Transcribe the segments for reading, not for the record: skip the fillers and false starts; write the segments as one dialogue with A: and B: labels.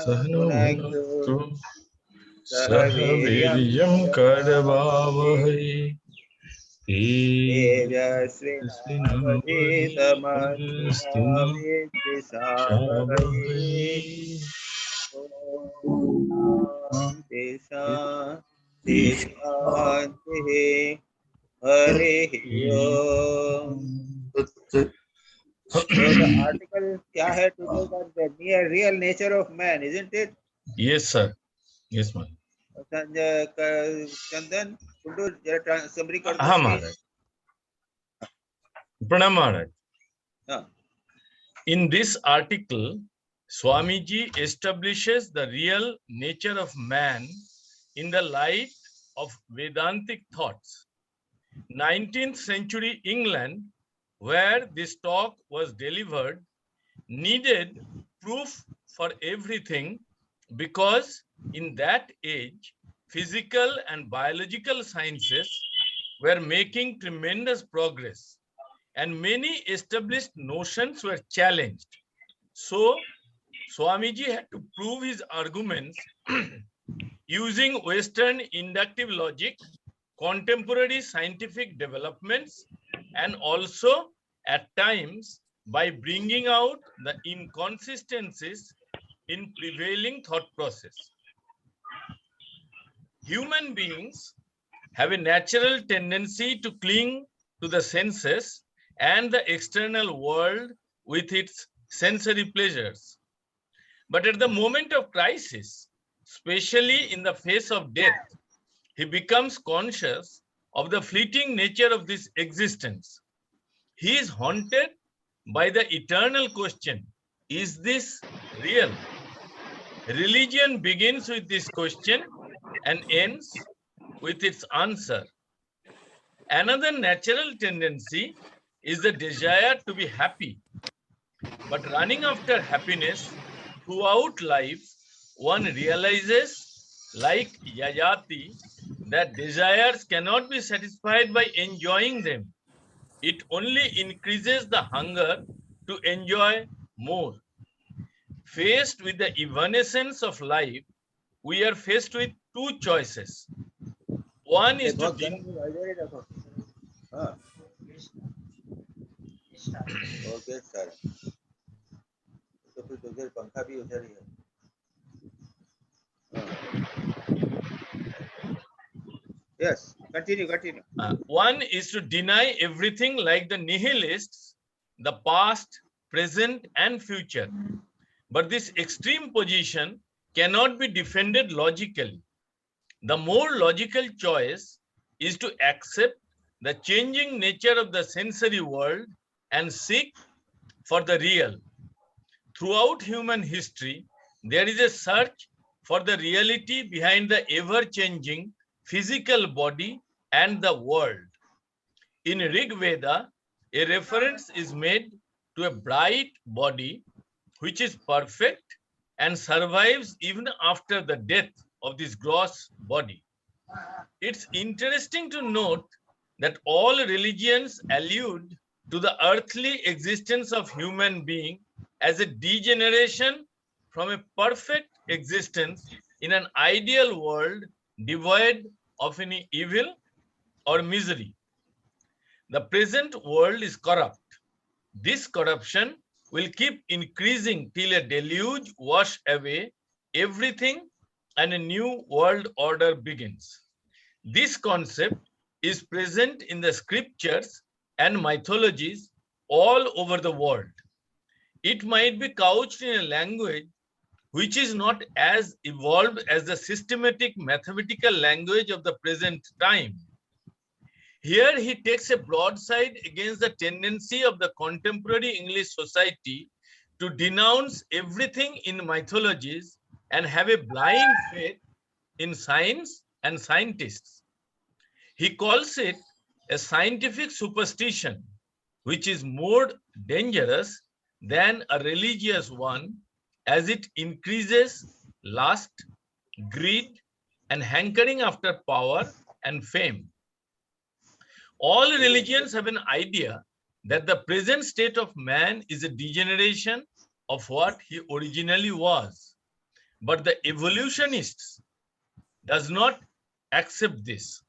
A: Sahano Bhunaktu Sahaviryam Karavavahai Srinavaditamastunavishavahi
B: So the article क्या है today about the real nature of man, isn't it?
A: Yes, sir. Yes, ma'am.
B: Chandan, Kundu, जरा summary कर दो
A: हाँ,
B: इसकी.
A: महाराज. Pranam Maharaj.
B: हाँ.
A: In this article, Swamiji establishes the real nature of man in the light of Vedantic thoughts. 19th century England, where this talk was delivered, needed proof for everything because in that age, physical and biological sciences were making tremendous progress and many established notions were challenged. So, Swamiji had to prove his arguments using Western inductive logic, contemporary scientific developments, and also at times by bringing out the inconsistencies in prevailing thought process. Human beings have a natural tendency to cling to the senses and the external world with its sensory pleasures. But at the moment of crisis, especially in the face of death, he becomes conscious of the fleeting nature of this existence. He is haunted by the eternal question, is this real? Religion begins with this question and ends with its answer. Another natural tendency is the desire to be happy. But running after happiness throughout life, one realizes, like Yayati, that desires cannot be satisfied by enjoying them. It only increases the hunger to enjoy more. Faced with the evanescence of life, we are faced with two choices. One is to
B: Okay, sir. तो फिर उधर पंखा भी उधर ही है. Yes, continue.
A: One is to deny everything like the nihilists, the past, present, and future. But this extreme position cannot be defended logically. The more logical choice is to accept the changing nature of the sensory world and seek for the real. Throughout human history, there is a search for the reality behind the ever-changing physical body and the world. In Rig Veda, a reference is made to a bright body which is perfect and survives even after the death of this gross body. It's interesting to note that all religions allude to the earthly existence of human being as a degeneration from a perfect existence in an ideal world devoid of any evil or misery. The present world is corrupt. This corruption will keep increasing till a deluge wash away everything and a new world order begins. This concept is present in the scriptures and mythologies all over the world. It might be couched in a language which is not as evolved as the systematic mathematical language of the present time. Here he takes a broadside against the tendency of the contemporary English society to denounce everything in mythologies and have a blind faith in science and scientists. He calls it a scientific superstition, which is more dangerous than a religious one as it increases lust, greed, and hankering after power and fame. All religions have an idea that the present state of man is a degeneration of what he originally was. But the evolutionists does not accept this.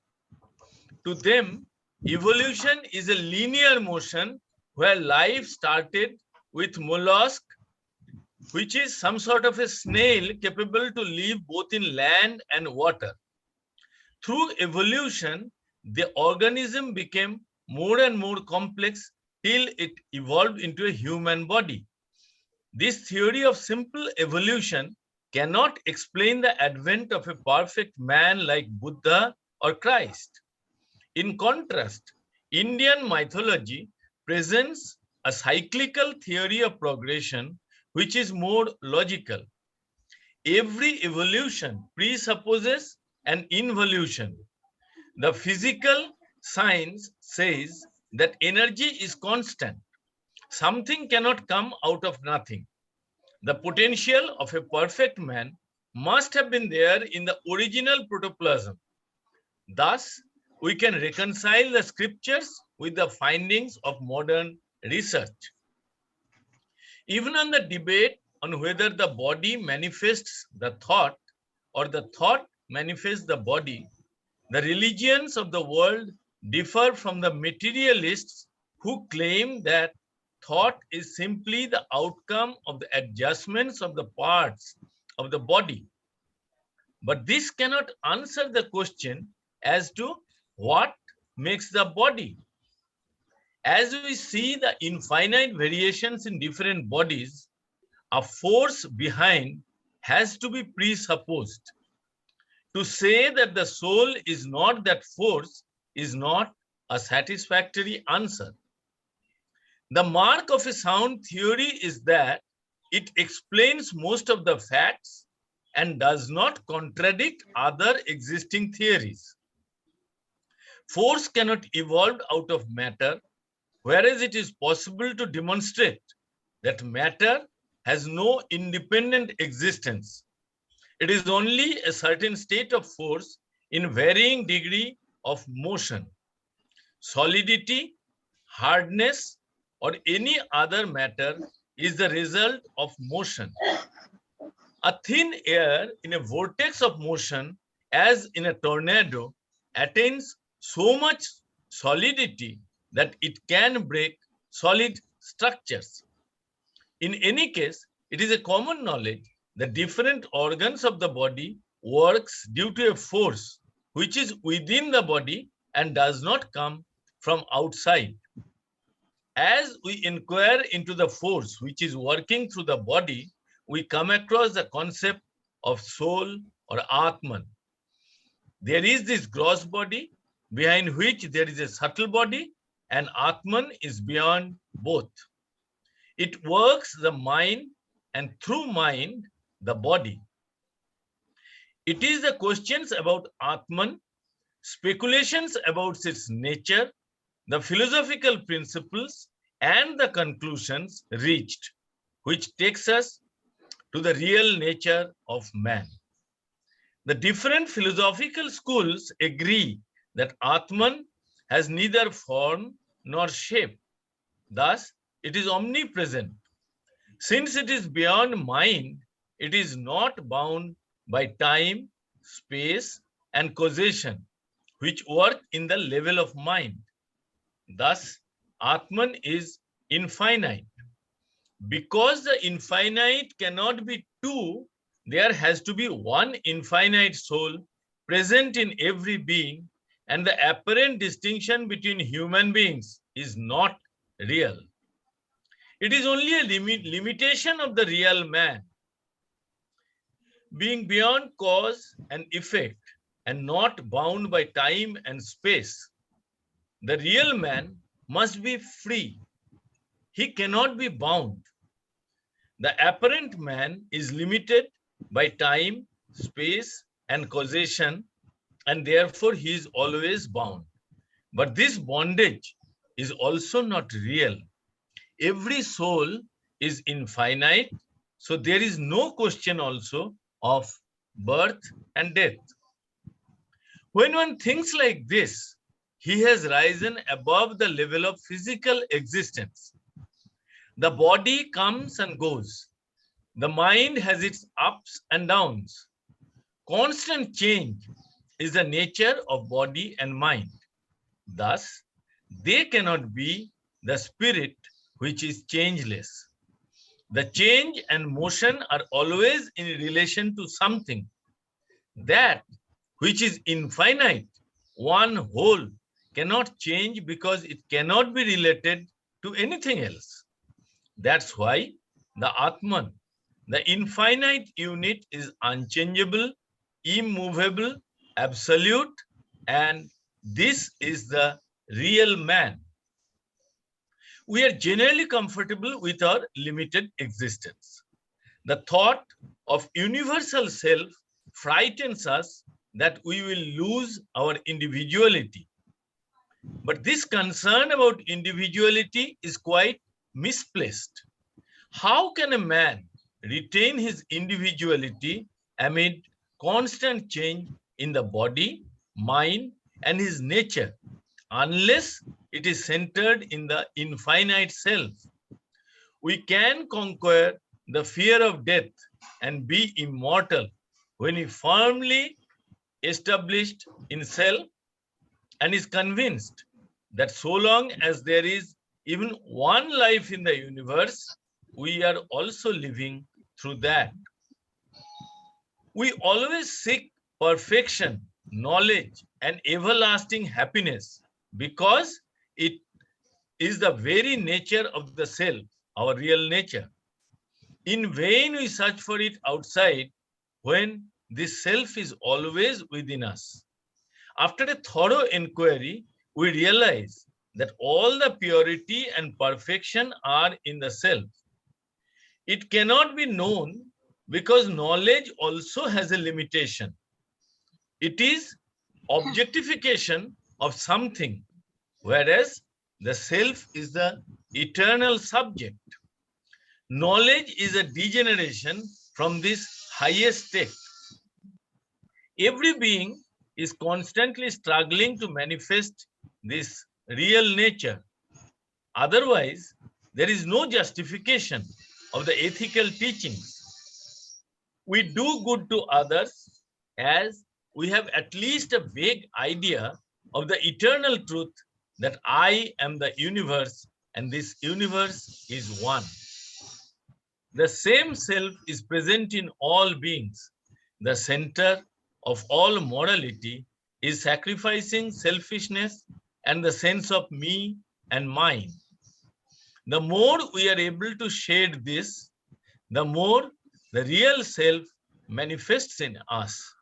A: To them, evolution is a linear motion where life started with mollusk, which is some sort of a snail capable to live both in land and water. Through evolution, the organism became more and more complex till it evolved into a human body. This theory of simple evolution cannot explain the advent of a perfect man like Buddha or Christ. In contrast, Indian mythology presents a cyclical theory of progression which is more logical. Every evolution presupposes an involution. The physical science says that energy is constant. Something cannot come out of nothing. The potential of a perfect man must have been there in the original protoplasm. Thus, we can reconcile the scriptures with the findings of modern research. Even on the debate on whether the body manifests the thought or the thought manifests the body, the religions of the world differ from the materialists who claim that thought is simply the outcome of the adjustments of the parts of the body. But this cannot answer the question as to what makes the body. As we see the infinite variations in different bodies, a force behind has to be presupposed. To say that the soul is not that force is not a satisfactory answer. The mark of a sound theory is that it explains most of the facts and does not contradict other existing theories. Force cannot evolve out of matter, whereas it is possible to demonstrate that matter has no independent existence. It is only a certain state of force in varying degree of motion. Solidity, hardness, or any other matter is the result of motion. A thin air in a vortex of motion, as in a tornado, attains so much solidity that it can break solid structures. In any case, it is a common knowledge that different organs of the body works due to a force which is within the body and does not come from outside. As we inquire into the force which is working through the body, we come across the concept of soul or Atman. There is this gross body behind which there is a subtle body, and Atman is beyond both. It works the mind and through mind, the body. It is the questions about Atman, speculations about its nature, the philosophical principles and the conclusions reached, which takes us to the real nature of man. The different philosophical schools agree that Atman has neither form nor shape. Thus, it is omnipresent. Since it is beyond mind, it is not bound by time, space, and causation, which work in the level of mind. Thus, Atman is infinite. Because the infinite cannot be two, there has to be one infinite soul present in every being, and the apparent distinction between human beings is not real. It is only a limitation of the real man. Being beyond cause and effect and not bound by time and space, the real man must be free. He cannot be bound. The apparent man is limited by time, space, and causation, and therefore he is always bound. But this bondage is also not real. Every soul is infinite, so there is no question also of birth and death. When one thinks like this, he has risen above the level of physical existence. The body comes and goes. The mind has its ups and downs. Constant change is the nature of body and mind. Thus, they cannot be the spirit which is changeless. The change and motion are always in relation to something. That which is infinite, one whole, cannot change because it cannot be related to anything else. That's why the Atman, the infinite unit, is unchangeable, immovable, absolute, and this is the real man. We are generally comfortable with our limited existence. The thought of universal self frightens us that we will lose our individuality. But this concern about individuality is quite misplaced. How can a man retain his individuality amid constant change in the body, mind, and his nature, unless it is centered in the infinite self? We can conquer the fear of death and be immortal when he firmly established in self and is convinced that so long as there is even one life in the universe, we are also living through that. We always seek perfection, knowledge, and everlasting happiness because it is the very nature of the self, our real nature. In vain we search for it outside when this self is always within us. After a thorough inquiry, we realize that all the purity and perfection are in the self. It cannot be known because knowledge also has a limitation. It is objectification of something, whereas the self is the eternal subject. Knowledge is a degeneration from this highest state. Every being is constantly struggling to manifest this real nature. Otherwise, there is no justification of the ethical teachings. We do good to others as we have at least a vague idea of the eternal truth that I am the universe and this universe is one. The same self is present in all beings. The center of all morality is sacrificing selfishness and the sense of me and mine. The more we are able to shade this, the more the real self manifests in us.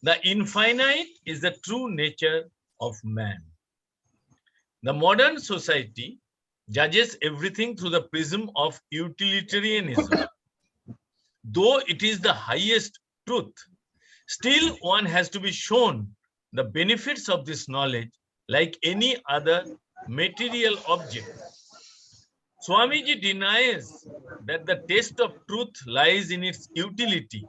A: The infinite is the true nature of man. The modern society judges everything through the prism of utilitarianism. Though it is the highest truth, still one has to be shown the benefits of this knowledge like any other material object. Swamiji denies that the test of truth lies in its utility.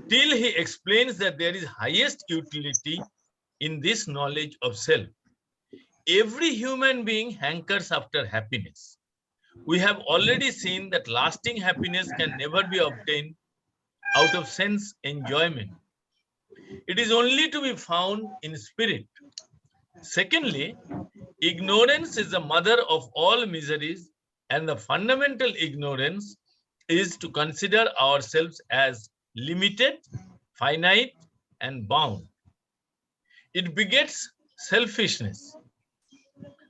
A: Till he explains that there is highest utility in this knowledge of self. Every human being hankers after happiness. We have already seen that lasting happiness can never be obtained out of sense enjoyment. It is only to be found in spirit. Secondly, ignorance is the mother of all miseries, and the fundamental ignorance is to consider ourselves as limited, finite, and bound. It begets selfishness.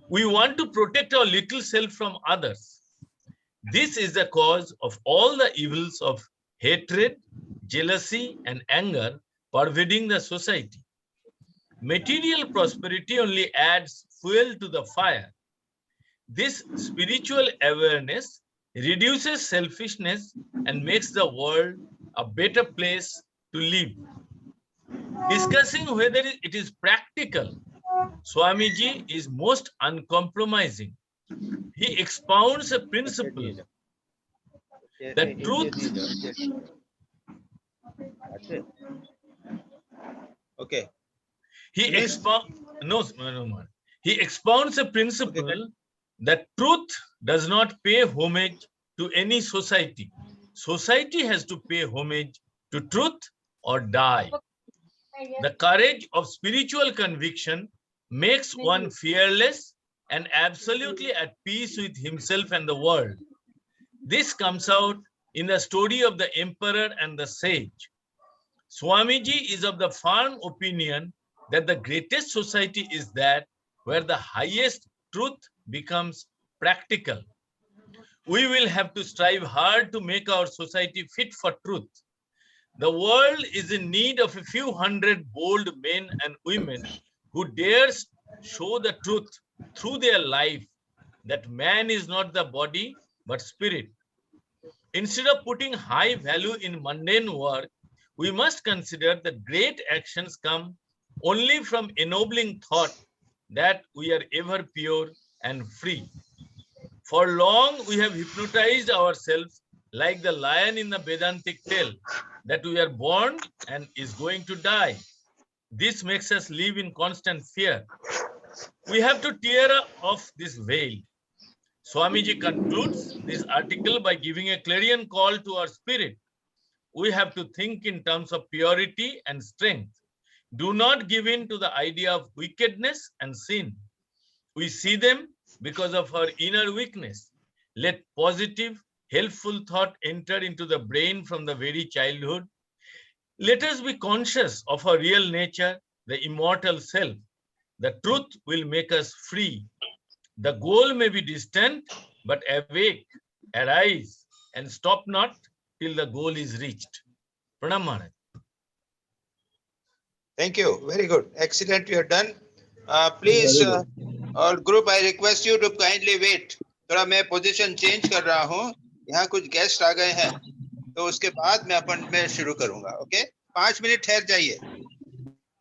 A: We want to protect our little self from others. This is the cause of all the evils of hatred, jealousy, and anger pervading the society. Material prosperity only adds fuel to the fire. This spiritual awareness reduces selfishness and makes the world a better place to live. Discussing whether it is practical, Swamiji is most uncompromising. He expounds a principle that truth.
B: Okay.
A: He expounds a principle that truth does not pay homage to any society. Society has to pay homage to truth or die. The courage of spiritual conviction makes one fearless and absolutely at peace with himself and the world. This comes out in the story of the emperor and the sage. Swamiji is of the firm opinion that the greatest society is that where the highest truth becomes practical. We will have to strive hard to make our society fit for truth. The world is in need of a few hundred bold men and women who dare show the truth through their life that man is not the body but spirit. Instead of putting high value in mundane work, we must consider that great actions come only from ennobling thought that we are ever pure and free. For long, we have hypnotized ourselves like the lion in the Vedantic tale that we are born and is going to die. This makes us live in constant fear. We have to tear off this veil. Swamiji concludes this article by giving a clarion call to our spirit. We have to think in terms of purity and strength. Do not give in to the idea of wickedness and sin. We see them because of our inner weakness. Let positive, helpful thought enter into the brain from the very childhood. Let us be conscious of our real nature, the immortal self. The truth will make us free. The goal may be distant, but awake, arise, and stop not till the goal is reached. Pranam Maharaj.
B: Thank you. Very good. Excellent. You are done. Please, all group, I request you to kindly wait. थोड़ा मैं position change कर रहा हूँ. यहाँ कुछ guest आ गए हैं, तो उसके बाद मैं शुरू करूंगा. ओके, 5 मिनट ठहर जाइए.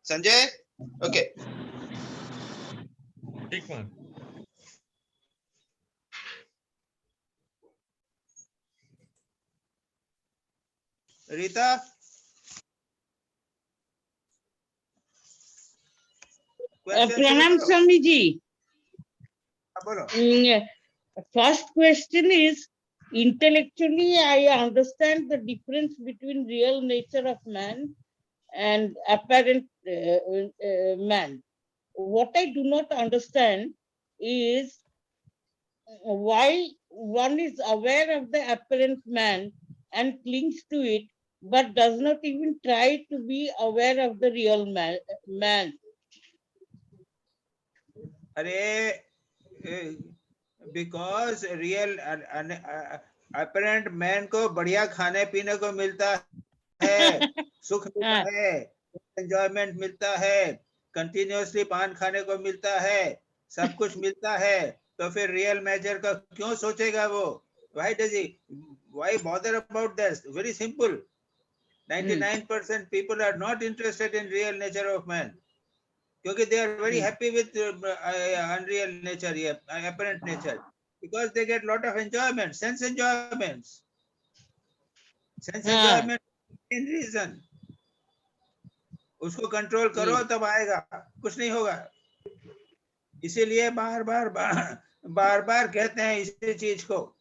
B: संजय, ओके.
A: ठीक है.
B: Rita.
C: Pranam Swamiji. First question is, intellectually I understand the difference between real nature of man and apparent man. What I do not understand is why one is aware of the apparent man and clings to it, but does not even try to be aware of the real man.
B: Because real apparent man को बढ़िया खाने पीने को मिलता है, सुख मिलता है, एंजॉयमेंट मिलता है, कंटिन्यूअसली पान खाने को मिलता है, सब कुछ मिलता है, तो फिर रियल मेजर का क्यों सोचेगा वो? Why bother about this? Very simple. 99% people are not interested in real nature of man. क्योंकि they are very happy with unreal nature, apparent nature, because they get lot of enjoyment, sense enjoyments. Sense enjoyment in reason. उसको control करो तब आएगा, कुछ नहीं होगा. इसीलिए बार बार कहते हैं इसी चीज को,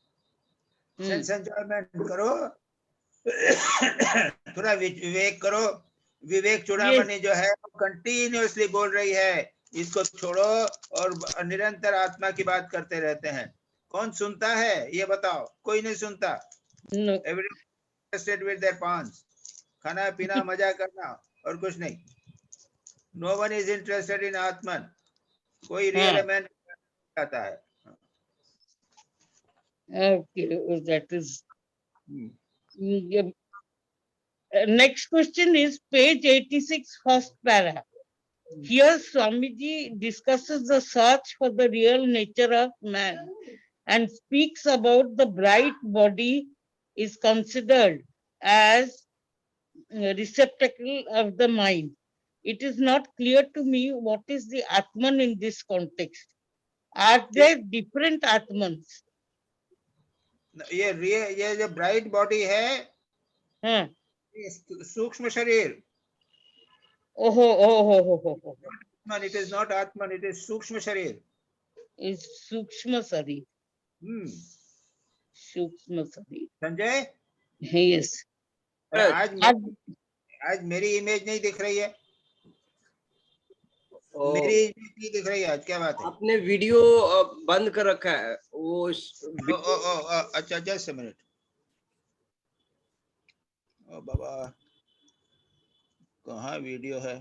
B: सेंस एंजॉयमेंट करो, थोड़ा विवेक करो. विवेक चूड़ामणि जो है कंटिन्यूअसली बोल रही है, इसको छोड़ो और निरंतर आत्मा की बात करते रहते हैं. कौन सुनता है ये बताओ? कोई नहीं सुनता. Everyone interested with their pawns. खाना पीना मजा करना और कुछ नहीं. No one is interested in Atman. कोई रियल मैन आता है.
C: Okay, that is. Next question is page 86, first para. Here Swamiji discusses the search for the real nature of man and speaks about the bright body is considered as a receptacle of the mind. It is not clear to me what is the Atman in this context. Are there different Atmans?
B: ये जो bright body है, सूक्ष्म शरीर.
C: Oh.
B: It is not Atman, it is सूक्ष्म शरीर.
C: is Sukshma Sari. Sukshma Sari.
B: Sanjay,
C: Yes.
B: आज मेरी image नहीं दिख रही है।
D: ओ,
B: मेरी इमेज नहीं दिख रही है आज, क्या बात है?
D: आपने वीडियो बंद कर रखा है वो
B: अच्छा, जस्ट मिनट। ओ बाबा, कहाँ वीडियो है?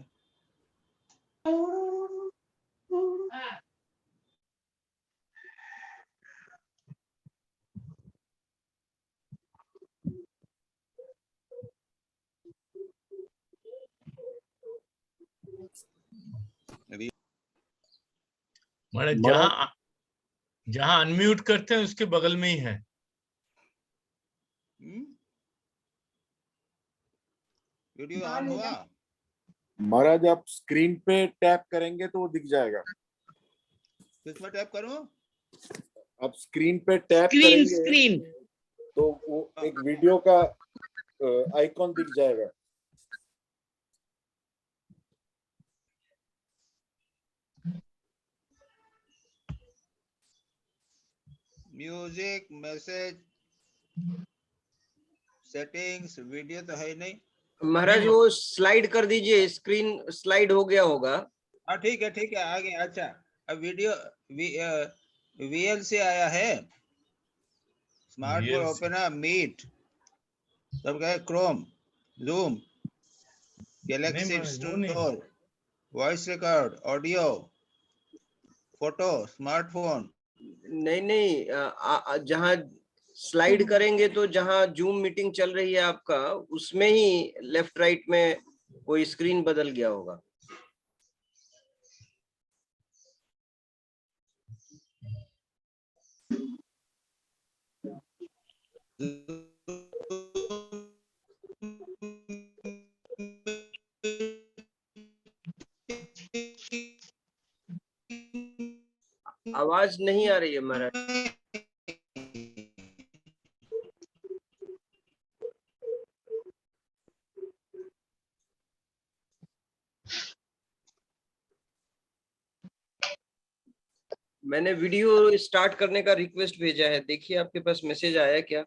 A: मतलब जहाँ जहाँ अनम्यूट करते हैं उसके बगल में ही है।
B: वीडियो ऑन हुआ?
E: महाराज आप स्क्रीन पे टैप करेंगे तो वो दिख जाएगा।
B: किस पर टैप करूं?
E: आप स्क्रीन पे टैप
C: Screen,
E: करेंगे
C: screen.
E: तो वो एक वीडियो का आइकॉन दिख जाएगा।
B: म्यूजिक, मैसेज, सेटिंग्स, वीडियो तो है ही नहीं।
D: महाराज वो स्लाइड कर दीजिए, स्क्रीन स्लाइड हो गया होगा।
B: हाँ ठीक है, ठीक है, आ गया। अच्छा, अब वीडियो वीएल से आया है। स्मार्ट पर
A: VLC.
B: ओपन है, मीट, सब क्या है, क्रोम, जूम, गैलेक्सी
A: नहीं, वो नहीं।
B: Store, voice record, audio, photo, smartphone.
D: नहीं, जहाँ स्लाइड करेंगे तो जहाँ जूम मीटिंग चल रही है आपका, उसमें ही लेफ्ट राइट में कोई स्क्रीन बदल गया होगा। आवाज नहीं आ रही है महाराज। मैंने वीडियो स्टार्ट करने का रिक्वेस्ट भेजा है, देखिए आपके पास मैसेज आया क्या?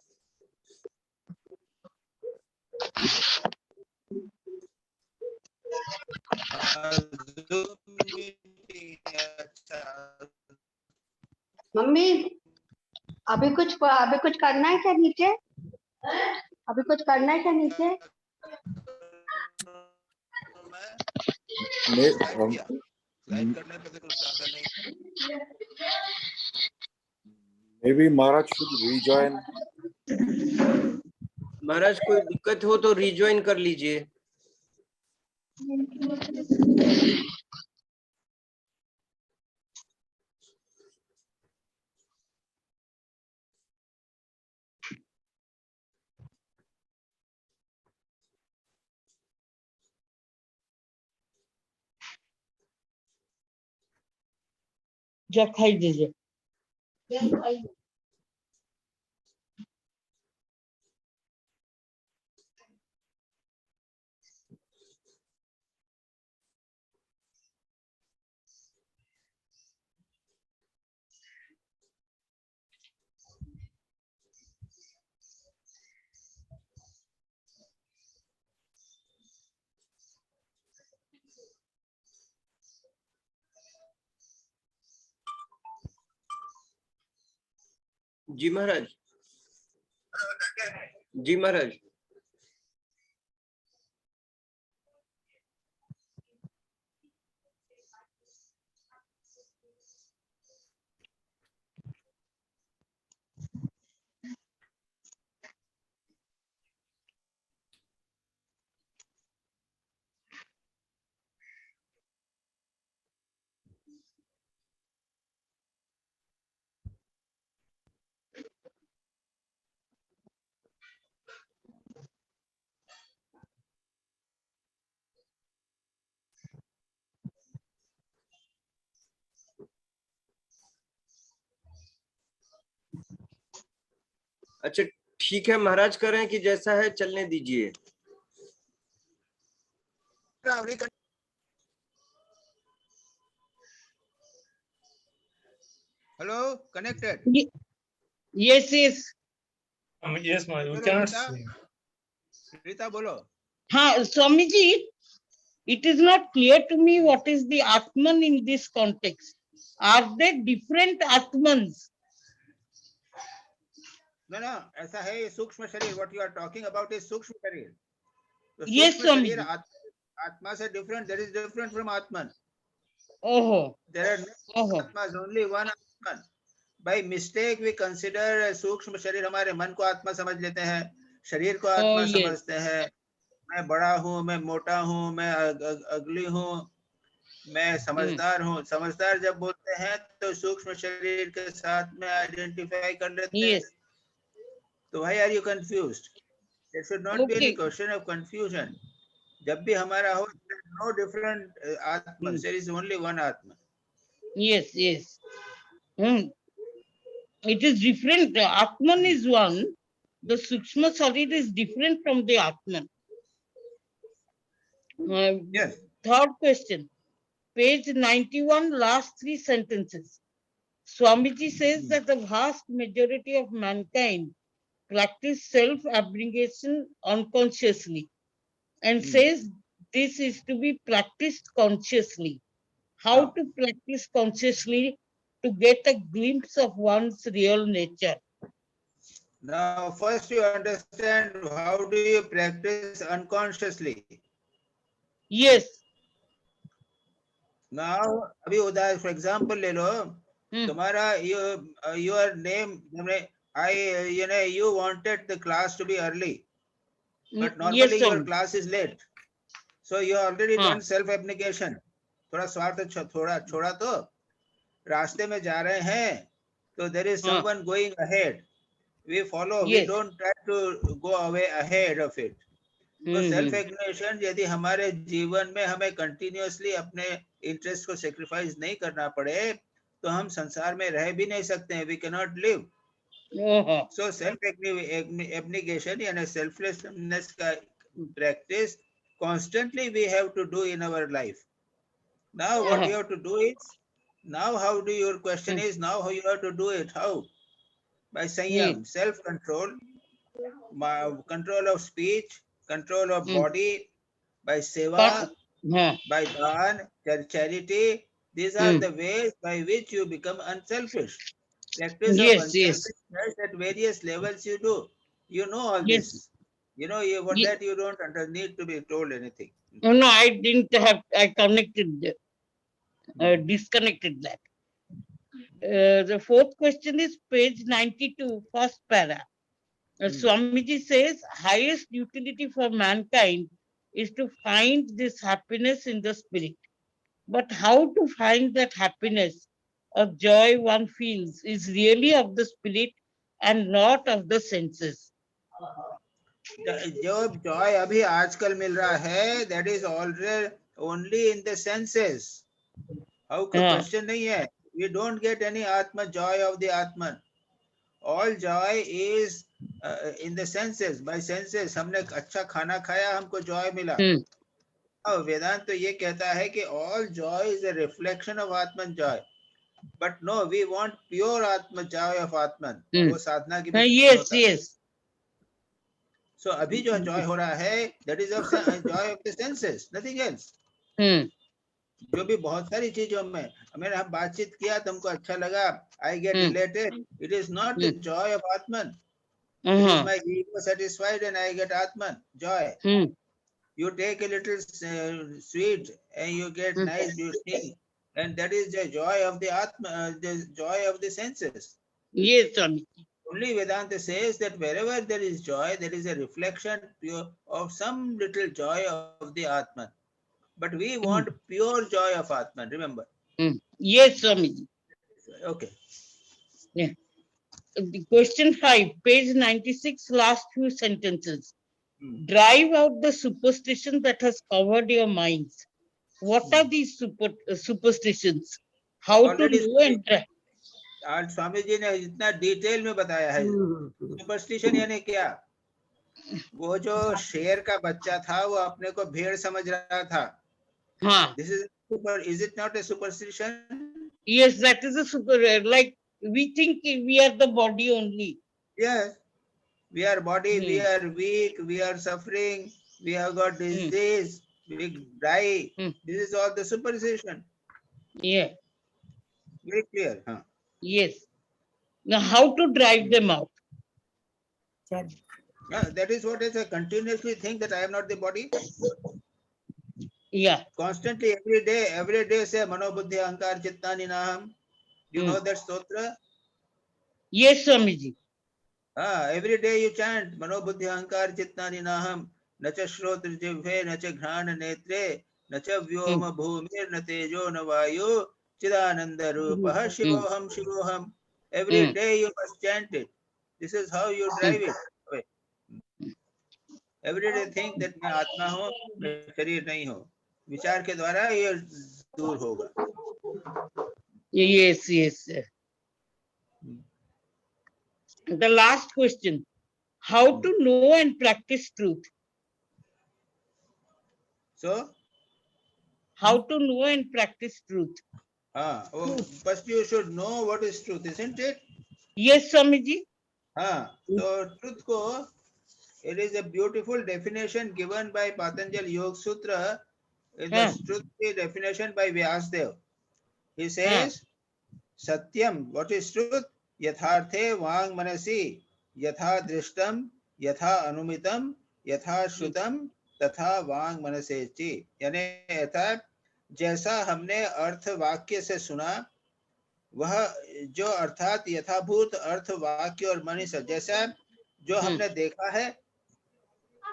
F: मम्मी, अभी कुछ करना है क्या नीचे? अभी कुछ करना है क्या नीचे?
B: स्लाइड करने पे कुछ आता नहीं।
E: Maybe Maharaj should rejoin.
D: महाराज कोई दिक्कत हो तो रिज्वाइन कर लीजिए।
C: जा खाई दीजिए।
D: जी महाराज। जी महाराज। अच्छा ठीक है महाराज, करें कि जैसा है चलने दीजिए।
B: Hello, connected.
C: Yes, yes.
A: Yes, ma, we
B: Hello,
A: cannot
B: Rita.
A: see.
B: Rita, bolo.
C: Swamiji, it is not clear to me what is the Atman in this context. Are there different Atmans?
B: No, no, ऐसा है ये सूक्ष्म शरीर. What you are talking about is सूक्ष्म शरीर. The
C: Yes,
B: सूक्ष्म शरीर
C: Swamiji.
B: आत्मा से different. That is different from Atman.
C: Oh,
B: There are no
C: oh,
B: Atmas, only one Atman. By mistake we consider सूक्ष्म शरीर, हमारे मन को आत्मा समझ लेते हैं, शरीर को
C: oh,
B: आत्मा
C: yes.
B: समझते हैं. मैं बड़ा हूँ, मैं मोटा हूँ, मैं अगली हूँ, मैं समझदार हूँ. समझदार जब बोलते हैं तो सूक्ष्म शरीर के साथ में आइडेंटिफाई कर लेते हैं.
C: Yes.
B: तो why are you confused? There should not be any
C: Okay.
B: question of confusion. जब भी हमारा हो, there is no different Atman. There is only one Atman.
C: Yes, yes. It is different. Atman is one. The Sukshma Sharir is different from the Atman.
B: Yes.
C: Third question. Page 91, last three sentences. Swamiji says that the vast majority of mankind practice self-abnegation unconsciously and says this is to be practiced consciously. How to practice consciously to get a glimpse of one's real nature?
B: Now, first you understand how do you practice unconsciously.
C: Yes.
B: Now, अभी उदाहरण for example ले लो. तुम्हारा your name, you wanted the class to be early, but normally
C: Yes,
B: your class is late. So you already done self abnegation. थोड़ा स्वार्थ छोड़ा तो रास्ते में जा रहे हैं तो there is someone going ahead. We follow. We don't try to go away ahead of it. तो सेल्फ एग्नेशन यदि हमारे जीवन में हमें कंटिन्यूअसली अपने इंटरेस्ट को सेक्रीफाइस नहीं करना पड़े तो हम संसार में रह भी नहीं सकते हैं. We can not live. So self abnegation यानी सेल्फलेसनेस का practice constantly we have to do in our life. Now what you have to do is, now how do your question is, now how you have to do it? How? By Sanyam, self-control, control of speech, control of body, by seva, by dhan, charity. These are the ways by which you become unselfish. Practice of unselfishness at various levels you do. You know all this. You know, what that you don't need to be told anything.
C: No, I didn't have, I connected, disconnected that. The fourth question is page 92, first para. Swamiji says, highest utility for mankind is to find this happiness in the spirit. But how to find that happiness or joy one feels is really of the spirit and not of the senses.
B: जो joy अभी आजकल मिल रहा है, that is already only in the senses. How question नहीं है. We don't get any Atma joy of the Atman. All joy is in the senses. By senses, हमने अच्छा खाना खाया, हमको joy मिला. वेदांत तो ये कहता है कि all joy is a reflection of Atman joy. But no, we want pure Atma joy of Atman. वो साधना की
C: Yes.
B: So अभी जो joy हो रहा है, that is of joy of the senses, nothing else. जो भी बहुत सारी चीजों में हम बातचीत किया तो हमको अच्छा लगा, I get elated. It is not the joy of Atman. It is my ego satisfied and I get Atman joy. You take a little sweet and you get nice, you sing, and that is the joy of the Atma, the joy of the senses.
C: Yes, Swami.
B: Only Vedanta says that wherever there is joy, there is a reflection of some little joy of the Atman. But we want pure joy of Atman, remember?
C: Yes, Swami.
B: Okay.
C: Yeah. Question 5, page 96, last few sentences. Drive out the superstition that has covered your minds. What are these superstitions? How to know and drive?
B: आज स्वामी जी ने इतना detail में बताया है. Superstition यानी क्या? वो जो शेर का बच्चा था वो अपने को भेड़ समझ रहा था. This is it not a superstition?
C: Yes, that is a like We think we are the body only.
B: Yes, we are body, we are weak, we are suffering, we have got disease, we die. This is all the superstition.
C: Yeah.
B: Very clear. Huh?
C: Yes. Now, how to drive them out?
B: That is what is a continuously think that I am not the body.
C: Yeah.
B: Constantly, every day say Mano Buddhi Ahankar Chitta Ninaham. You know that stotra?
C: Yes, Swamiji.
B: Every day you chant Mano Buddhi Ahankar Chitta Ninaham. Nacha Shrotra Jivhe, Nacha Ghrana Netre, Nacha Vyoma Bhumir, Natejo Navayu, Chidananda Rupaha, Shivoham, Shivoham. Every day you must chant it. This is how you drive it. Every day think that मैं आत्मा हूँ, मैं शरीर नहीं हूँ. विचार के द्वारा ये दूर होगा.
C: Yes, yes. The last question. How to know and practice truth?
B: So?
C: How to know and practice truth?
B: First you should know what is truth, isn't it?
C: Yes, Swamiji.
B: So truth ko, it is a beautiful definition given by Patanjali Yoga Sutra. The truth definition by Vyasdev. He says, Satyam, what is truth? Yatharthe vang manasi, yatha drishtam, yatha anumitam, yatha shrutam, तथा वांग मनसेची. यानी अर्थात जैसा हमने अर्थ वाक्य से सुना, वह जो अर्थात यथाभूत अर्थ वाक्य और मन से जैसा जो हमने देखा है,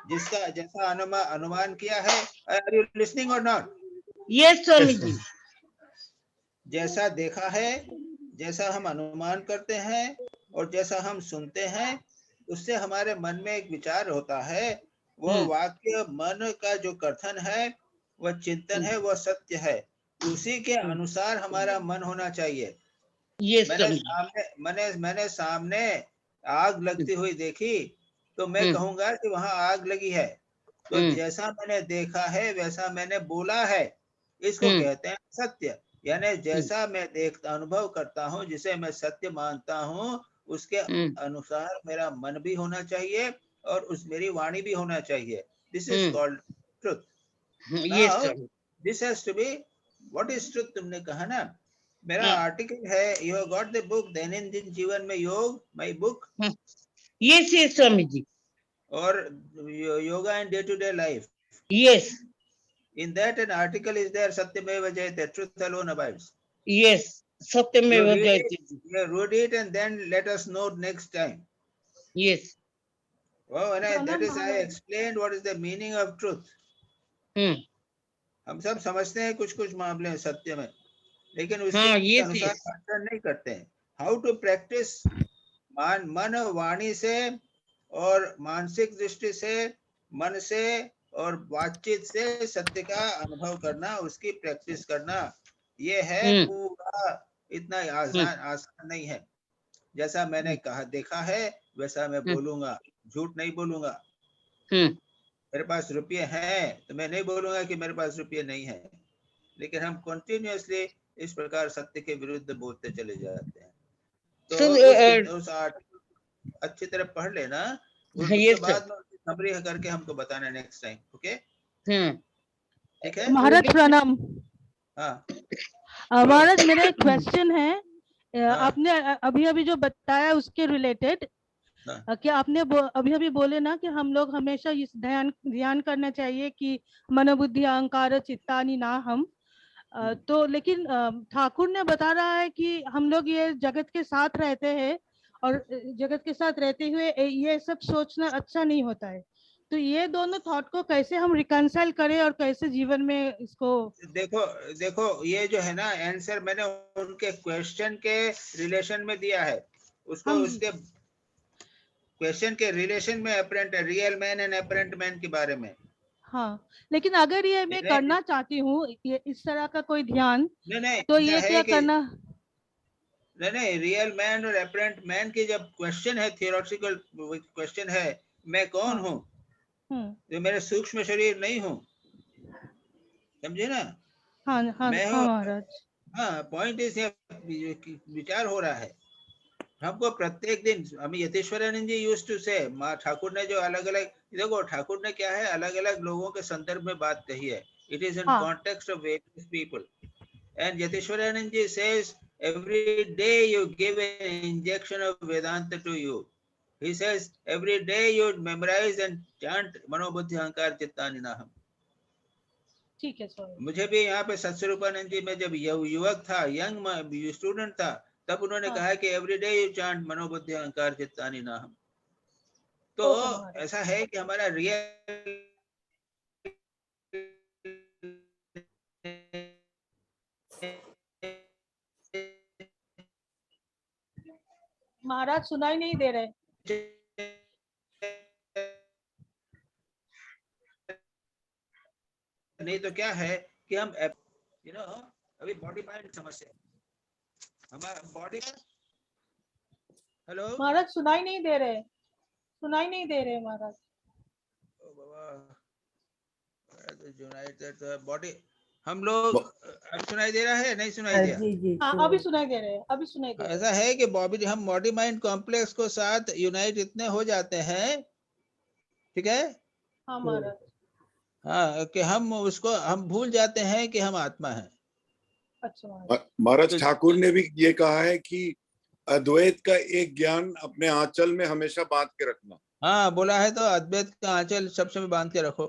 B: जिसका जैसा अनुमान किया है. आर यू लिसनिंग और नॉट?
C: यस स्वामीजी.
B: जैसा देखा है, जैसा हम अनुमान करते हैं और जैसा हम सुनते हैं, उससे हमारे मन में एक विचार होता है. वो वाक्य मन का जो कथन है, वह चिंतन है, वह सत्य है. उसी के अनुसार हमारा मन होना चाहिए. मैंने सामने आग लगती हुई देखी, तो मैं कहूंगा कि वहां आग लगी है. तो जैसा मैंने देखा है वैसा मैंने बोला है. इसको कहते हैं सत्य. यानी जैसा मैं देखता अनुभव करता हूँ, जिसे मैं सत्य मानता हूँ, उसके अनुसार मेरा मन भी होना चाहिए और उस मेरी वाणी भी होना चाहिए. This is called truth. This has to be what is truth. तुमने कहा ना, मेरा आर्टिकल है, you have got the book दैनंदिन जीवन में योग, my book.
C: Yes yes Swami ji.
B: और yoga in day to day life.
C: Yes.
B: In that an article is there, Satyameva Jayate, truth alone abides.
C: Yes, Satyameva Jayate.
B: You read it and then let us know next time.
C: Yes.
B: Oh, and that is I explained what is the meaning of truth. हम सब समझते हैं कुछ कुछ मामले हैं सत्य में, लेकिन उसके अनुसार आचरण नहीं करते हैं. How to practice मन वाणी से और मानसिक दृष्टि से, मन से और बातचीत से सत्य का अनुभव करना, उसकी प्रैक्टिस करना, ये है पूरा. इतना आसान नहीं है. जैसा मैंने कहा देखा है वैसा मैं बोलूंगा, झूठ नहीं बोलूंगा. मेरे पास रुपये हैं तो मैं नहीं बोलूंगा कि मेरे पास रुपये नहीं है, लेकिन हम कंटिन्यूअसली इस प्रकार सत्य के विरुद्ध बोलते चले जाते हैं. तो उस अच्छी तरह पढ़ लेना, उसके बाद समरी करके हमको बताना नेक्स्ट टाइम. ओके, ठीक है.
G: महाराज प्रणाम.
B: हाँ
G: महाराज मेरा एक क्वेश्चन है. आपने अभी अभी जो बताया उसके रिलेटेड, कि आपने अभी बोले ना कि हम लोग हमेशा इस ध्यान करना चाहिए कि मनोबुद्धि अहंकार चित्तानि ना हम. तो लेकिन ठाकुर ने बता रहा है कि हम लोग ये जगत के साथ रहते हैं और जगत के साथ रहते हुए ये सब सोचना अच्छा नहीं होता है. तो ये दोनों थॉट को कैसे हम रिकंसाइल करें और कैसे जीवन में इसको.
B: देखो ये जो है ना, आंसर मैंने उनके क्वेश्चन के रिलेशन में दिया है. उसको उसके क्वेश्चन के रिलेशन में apparent real man and apparent man के बारे में.
G: हाँ, लेकिन अगर ये मैं करना चाहती हूँ ये इस तरह का कोई ध्यान, तो ये क्या करना.
B: नहीं, रियल मैन और अपरेंट मैन की जब क्वेश्चन है, थियोरेटिकल क्वेश्चन है, मैं कौन हूँ, जो मेरे सूक्ष्म शरीर नहीं हूँ. समझे ना.
G: हाँ
B: मैं
G: महाराज.
B: हाँ, पॉइंट इज विचार हो रहा है. हमको प्रत्येक दिन, हमें यतीश्वरानंद जी यूज्ड टू से, माँ ठाकुर ने जो अलग अलग, देखो ठाकुर ने क्या है, अलग अलग लोगों के संदर्भ में बात कही है. इट इज इन
G: हाँ.
B: Context of various people. And Yatishwarananda ji says every day you give an injection of Vedanta to you. He says every day you memorize and chant मनोबुद्धि अहंकार चित्तानि नाहम.
G: ठीक है स्वामी.
B: मुझे भी यहाँ पे सत्स्वरूपानंद जी में जब युवक था, यंग स्टूडेंट था, तब उन्होंने
G: हाँ.
B: कहा कि एवरी डे यू चांट मनोबुद्धि अहंकार चित्तानि नाहम. तो
G: ओके महाराज.
B: ऐसा है कि हमारा रियल
G: महाराज सुनाई नहीं दे रहे.
B: नहीं तो क्या है कि हम अभी बॉडी माइंड समस्या, हमारा बॉडी. हेलो
G: महाराज सुनाई नहीं दे रहे. सुनाई नहीं दे रहे महाराज.
B: ओ बाबा, यूनाइटेड बॉडी, हम लोग अब सुनाई दे रहा है, नहीं सुनाई दिया?
H: जी जी
G: हाँ अभी सुनाई दे रहे हैं. अभी सुनाई दे रहे हैं.
B: ऐसा है कि हम बॉडी माइंड कॉम्प्लेक्स को साथ यूनाइट इतने हो जाते हैं, ठीक है,
G: हाँ महाराज.
B: हाँ, कि हम भूल जाते हैं कि हम आत्मा हैं.
G: अच्छा महाराज.
E: महाराज ठाकुर ने भी ये कहा है कि अद्वैत का एक ज्ञान अपने आंचल में हमेशा बांध के रखना.
B: हाँ, बोला है तो अद्वैत का आंचल सबसे में बांध के रखो.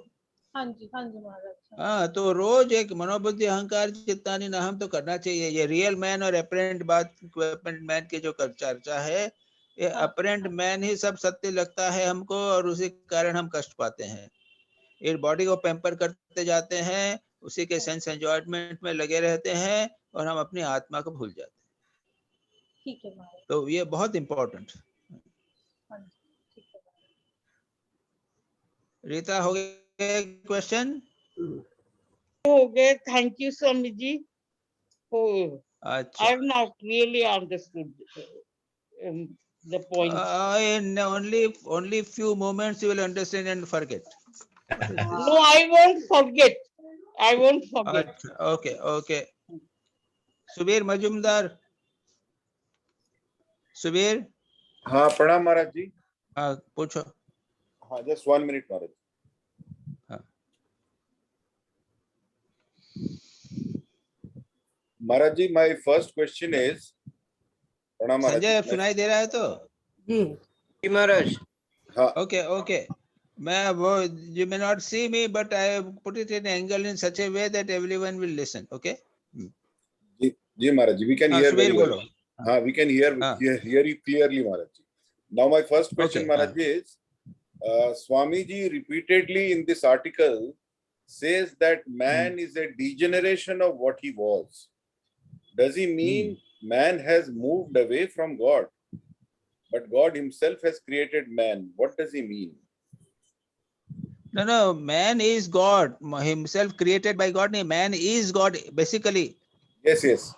G: हाँ जी महाराज.
B: हाँ, तो रोज एक मनोबुद्धि अहंकार चित्तानि नाहम तो करना चाहिए. ये रियल मैन और अपरेंट मैन की जो चर्चा है, ये
G: हाँ.
B: अपरेंट मैन ही सब सत्य लगता है हमको, और उसी कारण हम कष्ट पाते हैं. ये बॉडी को पैम्पर करते जाते हैं, उसी के सेंस एंजॉयमेंट में लगे रहते हैं, और हम अपनी आत्मा को भूल जाते हैं.
G: ठीक है महाराज.
B: तो ये बहुत इम्पोर्टेंट.
G: हाँ जी. ठीक है.
B: रीता, हो गया क्वेश्चन?
C: हो गए. Thank you Swami ji. Oh,
B: अच्छा.
C: I've not really understood the point.
B: In only few moments you will understand and forget.
C: No, I won't forget. I won't forget.
B: अच्छा, okay. सुबीर मजुमदार, सुबीर.
E: हाँ, प्रणाम महाराज जी.
B: हाँ, पूछो.
E: हाँ, just 1 minute महाराज.
B: हाँ.
E: महाराज जी, my first question is, प्रणाम महाराज
B: संजय, अब
E: जी.
B: सुनाई दे रहा है तो?
H: जी
D: महाराज.
E: हाँ,
B: Okay. मैं वो, you may not see me, but I put it in angle in such a way that everyone will listen. Okay.
E: Ji Maharaj ji, we can hear
B: Subir
E: very well.
B: बोलो.
E: हाँ, we can hear
B: हाँ.
E: you clearly Maharaj ji. Now my first question
B: Okay,
E: Maharaj ji is, Swami ji repeatedly in this article says that man is a degeneration of what he was. Does he mean man has moved away from God, but God himself has created man? What does he mean?
B: No, man is God, himself created by God. Man is God basically.
E: Yes.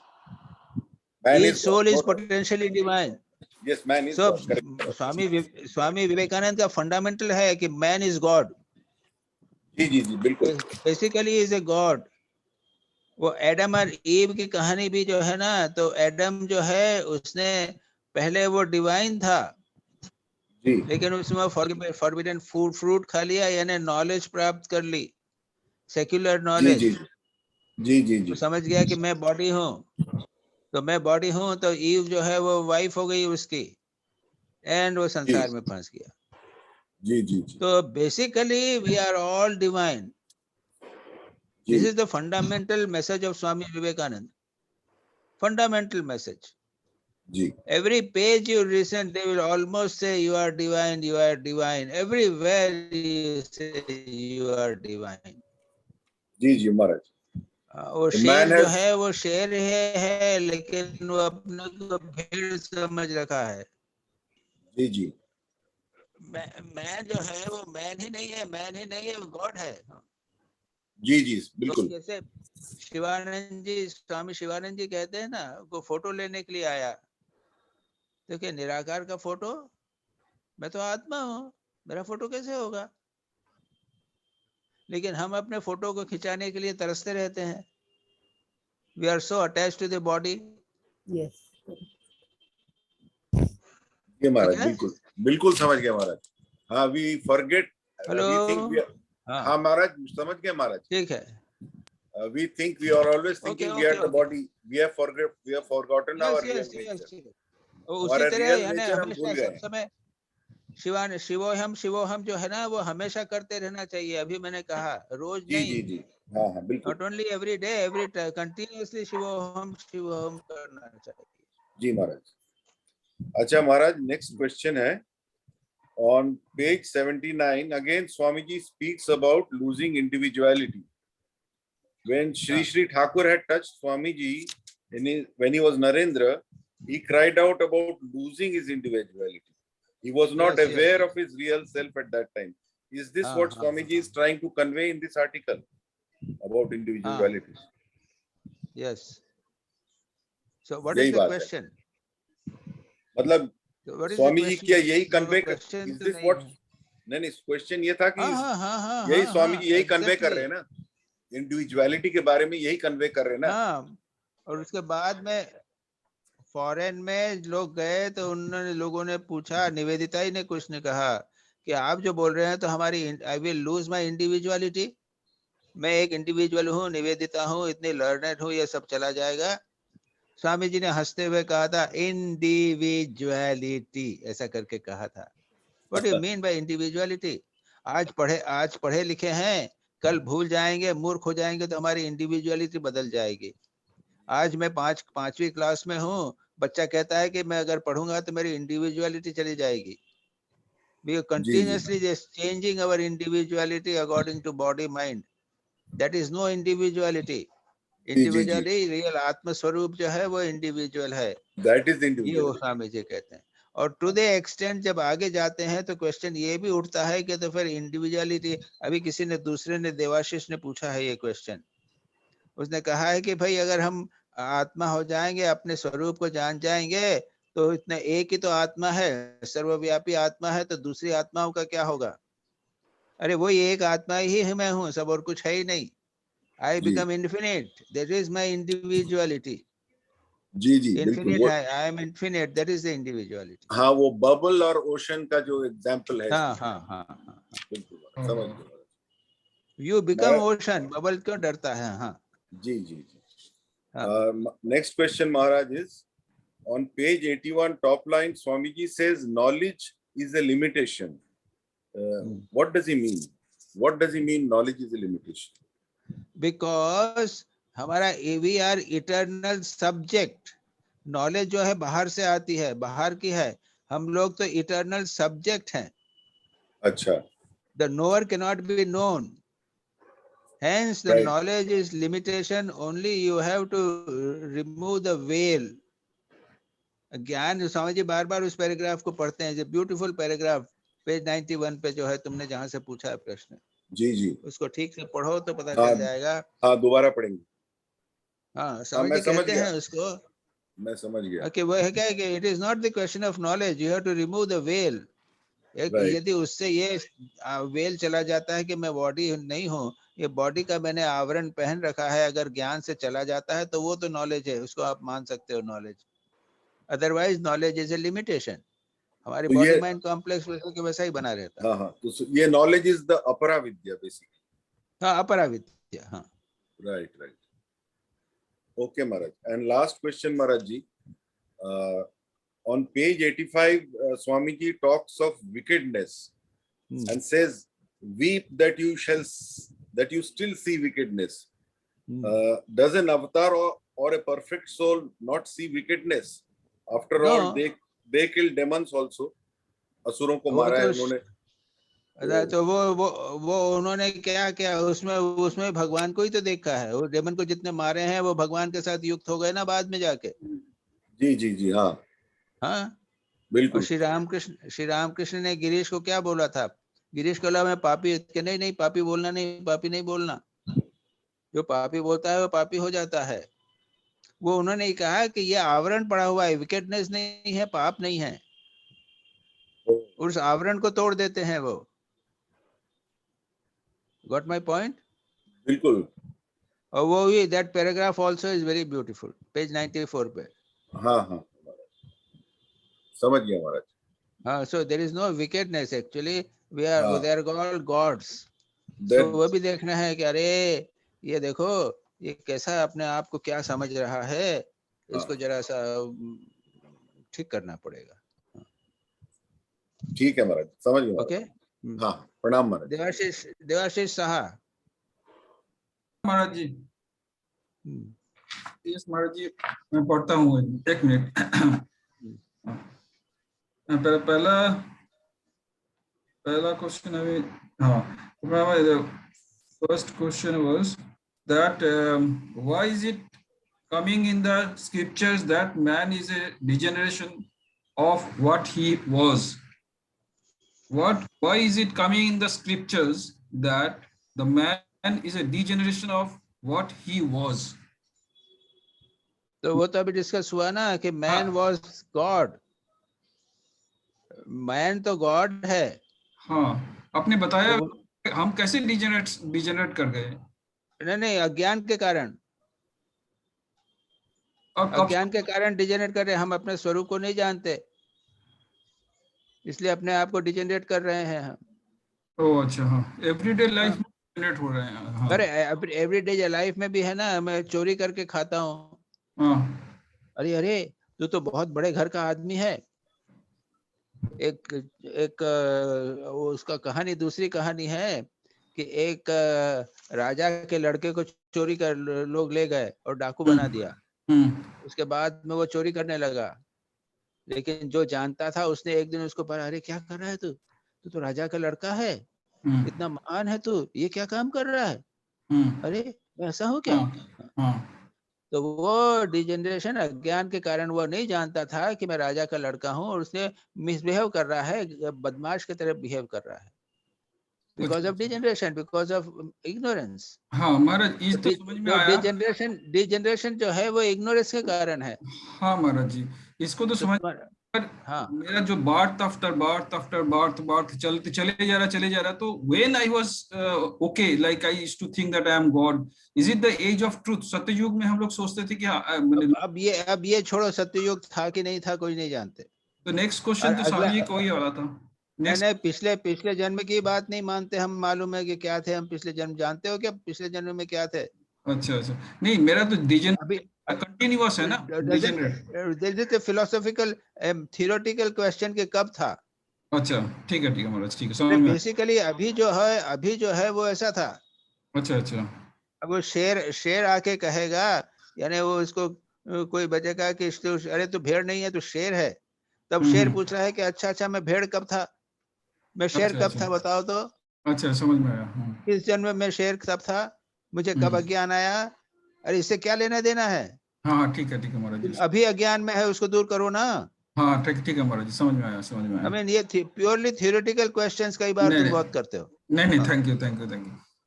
E: Man
B: His
E: is
B: soul
E: God.
B: is potentially divine.
E: Yes, man is
B: So
E: God. Correct.
B: Swami Vivekananda का fundamental है कि man is God.
E: जी बिल्कुल.
B: Basically is a God. वो Adam और ewe की कहानी भी जो है ना, तो एडम जो है उसने पहले वो डिवाइन था,
E: जी.
B: लेकिन उसमें फॉरबिडन फ्रूट खा लिया, यानी नॉलेज प्राप्त कर ली, सेक्युलर नॉलेज.
E: जी.
B: समझ गया कि मैं बॉडी हूँ, तो मैं बॉडी हूँ, तो ईव जो है वो वाइफ हो गई उसकी, एंड वो संसार में फंस गया.
E: जी.
B: तो basically we are all divine. This is the fundamental message of Swami Vivekananda. Fundamental message.
E: जी.
B: Every page you listen, they will almost say you are divine, you are divine. Everywhere you say you are divine.
E: जी महाराज.
B: वो शेर जो है वो शेर है, लेकिन वो अपने को भेड़ समझ रखा है.
E: जी.
B: मैं जो है वो मैन ही नहीं है, वो गॉड है.
E: जी बिल्कुल.
B: तो जैसे स्वामी शिवानंद जी कहते हैं ना, वो फोटो लेने के लिए आया, तो क्या निराकार का फोटो? मैं तो आत्मा हूँ, मेरा फोटो कैसे होगा? लेकिन हम अपने फोटो को खिंचाने के लिए तरसते रहते हैं. We are so attached to the body.
H: Yes.
E: ये महाराज
H: ठीक है?
E: बिल्कुल बिल्कुल समझ गया महाराज. हाँ, we forget.
H: Hello.
E: We think we are,
H: हाँ
E: हाँ महाराज समझ गए महाराज.
H: ठीक है.
E: We think we are always thinking we are the body. We have forgotten our real nature.
H: उसी
E: हमारा
H: तरह
E: real
H: यानी
E: nature हम
H: हमेशा
E: भूल
H: सब
E: गए.
H: समय शिवोहम शिवोहम जो है ना वो हमेशा करते रहना चाहिए. अभी मैंने कहा रोज
E: जी
H: नहीं,
E: जी जी. हाँ हाँ बिल्कुल.
H: Not only every day, every continuously शिवोहम शिवोहम करना चाहिए.
E: जी महाराज. अच्छा महाराज, नेक्स्ट क्वेश्चन है on page 79. Again Swamiji speaks about losing individuality. When Shri Thakur had touched Swamiji when he was Narendra, he cried out about losing his individuality. He was not aware of his real self at that time. Is this what Swamiji is trying to convey in this article about individuality?
H: Yes. So what is the question?
E: मतलब स्वामी जी क्या यही convey कर, is this what? नहीं, question ये था कि यही स्वामी जी यही कन्वे कर रहे हैं ना, इंडिविजुअलिटी के बारे में यही कन्वे कर रहे हैं ना.
H: हाँ. और उसके बाद में फॉरेन में लोग गए तो उन्होंने लोगों ने पूछा, निवेदिता ही ने कुछ ने कहा कि आप जो बोल रहे हैं तो हमारी I will lose my individuality, मैं एक इंडिविजुअल हूँ, निवेदिता हूँ, इतनी लर्नेड हूँ, ये सब चला जाएगा. स्वामी जी ने हंसते हुए कहा था इंडिविजुअलिटी, ऐसा करके कहा था. What do you mean by individuality? आज पढ़े लिखे हैं, कल भूल जाएंगे, मूर्ख हो जाएंगे तो हमारी इंडिविजुअलिटी बदल जाएगी. आज मैं पांचवी क्लास में हूँ, बच्चा कहता है कि मैं अगर पढ़ूंगा तो मेरी इंडिविजुअलिटी चली जाएगी. We are continuously just changing our individuality according to body mind. That is no individuality. Individually real आत्म स्वरूप जो है वो इंडिविजुअल है.
E: दैट इज
H: ये
E: इंडिविजुअल,
H: वो स्वामी जी कहते हैं. और टू द एक्सटेंट जब आगे जाते हैं तो क्वेश्चन ये भी उठता है कि तो फिर इंडिविजुअलिटी, अभी किसी ने दूसरे ने देवाशीष ने पूछा है ये क्वेश्चन. उसने कहा है कि भाई अगर हम आत्मा हो जाएंगे, अपने स्वरूप को जान जाएंगे, तो इतना एक ही तो आत्मा है, सर्वव्यापी आत्मा है, तो दूसरी आत्माओं का क्या होगा? अरे वही एक आत्मा ही मैं हूँ, सब और कुछ है ही नहीं. I become infinite. That is my individuality.
E: Ji ji
H: Infinite,
E: बिल्कुल.
H: I am infinite. That is the individuality.
E: हाँ, वो बबल और ओशन का जो एग्जांपल है.
H: हाँ.
E: बिल्कुल समझ गया.
H: You become ocean. Bubble क्यों डरता है? हाँ.
E: जी जी जी. Next question Maharaj is on page 81, top line. Swamiji says knowledge is a limitation. What does he mean? What does he mean knowledge is a limitation?
H: Because हमारा we are eternal subject. Knowledge जो है बाहर से आती है, बाहर की है. हम लोग तो eternal subject हैं.
E: अच्छा.
H: The knower cannot be known. Hence the knowledge is limitation. Only you have to remove the veil. ज्ञान, स्वामी जी बार बार उस पैराग्राफ को पढ़ते हैं, जो ब्यूटीफुल पैराग्राफ पेज 91 पे जो है, तुमने जहां से पूछा है प्रश्न. जी जी, उसको ठीक से पढ़ो तो पता चल जाएगा.
E: हाँ दोबारा पढ़ेंगे.
H: हाँ स्वामी जी कहते हैं उसको,
E: मैं समझ गया
H: कि वो है क्या कि it is not the question of knowledge, you have to remove the veil. यदि उससे ये वेल चला जाता है कि मैं बॉडी नहीं हूँ, ये बॉडी का मैंने आवरण पहन रखा है, अगर ज्ञान से चला जाता है तो वो तो नॉलेज है, उसको आप मान सकते हो knowledge. Otherwise knowledge is a limitation. हमारी बॉडी माइंड कॉम्प्लेक्स वैसे के वैसा ही बना रहता है.
E: हाँ, तो ये नॉलेज इज द अपरा विद्या बेसिकली.
H: हाँ, अपरा विद्या. हाँ,
E: right. Okay Maharaj. And last question Maharaj ji, on page 85, Swamiji talks of wickedness and says, weep that you still see wickedness. Does an avatar or a perfect soul not see wickedness? After all, they kill demons also. असुरों को मारा है उन्होंने.
H: तो वो उन्होंने क्या किया, उसमें भगवान को ही तो देखा है. वो डेमन को जितने मारे हैं वो भगवान के साथ युक्त हो गए ना बाद में जाके.
E: जी.
H: हाँ
E: बिल्कुल.
H: श्री रामकृष्ण ने गिरीश को क्या बोला था? गिरीश को बोला मैं पापी, नहीं पापी बोलना नहीं, पापी नहीं बोलना. जो पापी बोलता है वो पापी हो जाता है. वो उन्होंने कहा कि ये आवरण पड़ा हुआ है, विकेटनेस नहीं है, पाप नहीं है. उस आवरण को तोड़ देते हैं वो. Got my point?
E: बिल्कुल.
H: और वो ही that paragraph also is very beautiful, page 94 पे.
E: हाँ, समझ गया महाराज.
H: So there is no wickedness actually. We are they are all gods. So
E: That
H: वो भी देखना है कि अरे ये देखो ये कैसा अपने आप को क्या समझ रहा है, इसको जरा सा ठीक करना पड़ेगा.
E: ठीक है महाराज, समझ गए.
H: ओके.
E: हाँ, प्रणाम महाराज.
H: देवाशीष साहा.
I: महाराज जी. यस महाराज जी, मैं पढ़ता हूँ, एक मिनट. पहला क्वेश्चन अभी. हाँ, the first question was that why is it coming in the scriptures that man is a degeneration of what he was? Why is it coming in the scriptures that the man is a degeneration of what he was?
H: तो वो तो अभी discuss हुआ ना कि man was God. Man तो God है.
I: हाँ, आपने बताया हम कैसे डिजेनरेट कर गए.
H: नहीं, अज्ञान के कारण. अज्ञान के कारण डिजेनरेट कर रहे हैं. हम अपने स्वरूप को नहीं जानते, इसलिए अपने आप को डिजेनरेट कर रहे हैं हम. ओह
I: अच्छा. हाँ, एवरीडे लाइफ में डिजेनरेट हो रहे हैं. हाँ.
H: अरे एवरीडे लाइफ में भी है ना. मैं चोरी करके खाता हूँ. अरे अरे तू तो बहुत बड़े घर का आदमी है. एक उसका कहानी, दूसरी कहानी है कि एक राजा के लड़के को चोरी कर लोग ले गए और डाकू बना दिया. उसके बाद में वो चोरी करने लगा, लेकिन जो जानता था उसने एक दिन उसको पढ़ा, अरे क्या कर रहा है तू तो राजा का लड़का है, इतना महान है तू, ये क्या काम कर रहा है. अरे ऐसा हो क्या. तो वो डिजेनरेशन अज्ञान के कारण वो नहीं जानता था कि मैं राजा का लड़का हूँ, और उसने मिसबिहेव कर रहा है, बदमाश की तरह बिहेव कर रहा है. Because of degeneration, because of ignorance.
I: हाँ महाराज, इस तो समझ में आया.
H: डिजेनरेशन जो है वो इग्नोरेंस के कारण है.
I: हाँ महाराज जी, इसको तो समझ. हाँ, मेरा जो बार्थ आफ्टर बार्थ चलते चले जा रहा, तो when I was okay, like I used to think that I am God. Is it the age of truth? सत्ययुग में हम लोग सोचते थे कि
H: अब ये छोड़ो, सत्ययुग था कि नहीं था कोई नहीं जानते.
I: तो नेक्स्ट क्वेश्चन तो स्वामी को ही वाला था.
H: नहीं, पिछले जन्म की बात नहीं मानते हम. मालूम है कि क्या थे हम पिछले जन्म. जानते हो क्या पिछले जन्म में क्या थे?
I: अच्छा. नहीं, मेरा तो डिजेनरेट कंटिन्यूअस है ना.
H: डिजेनरेट फिलोसॉफिकल थियोरेटिकल क्वेश्चन के कब था.
I: अच्छा, ठीक है महाराज, ठीक है.
H: बेसिकली अभी जो है वो ऐसा था.
I: अच्छा.
H: अब वो शेर आके कहेगा, यानी वो इसको कोई बचेगा कि अरे तू भेड़ नहीं है तू शेर है. तब शेर पूछ रहा है कि अच्छा मैं भेड़ कब था, मैं शेर कब था बताओ तो.
I: अच्छा, समझ में आया.
H: इस जन्म में शेर कब था, मुझे कब अज्ञान आया. अरे इससे क्या लेना देना है.
I: हाँ, ठीक है महाराज जी.
H: अभी अज्ञान में है, उसको दूर करो ना.
I: हाँ, ठीक है महाराज जी, समझ में आया.
H: I mean, ये प्योरली थियोरेटिकल क्वेश्चंस कई बार तुम बहुत करते हो.
I: नहीं, थैंक यू.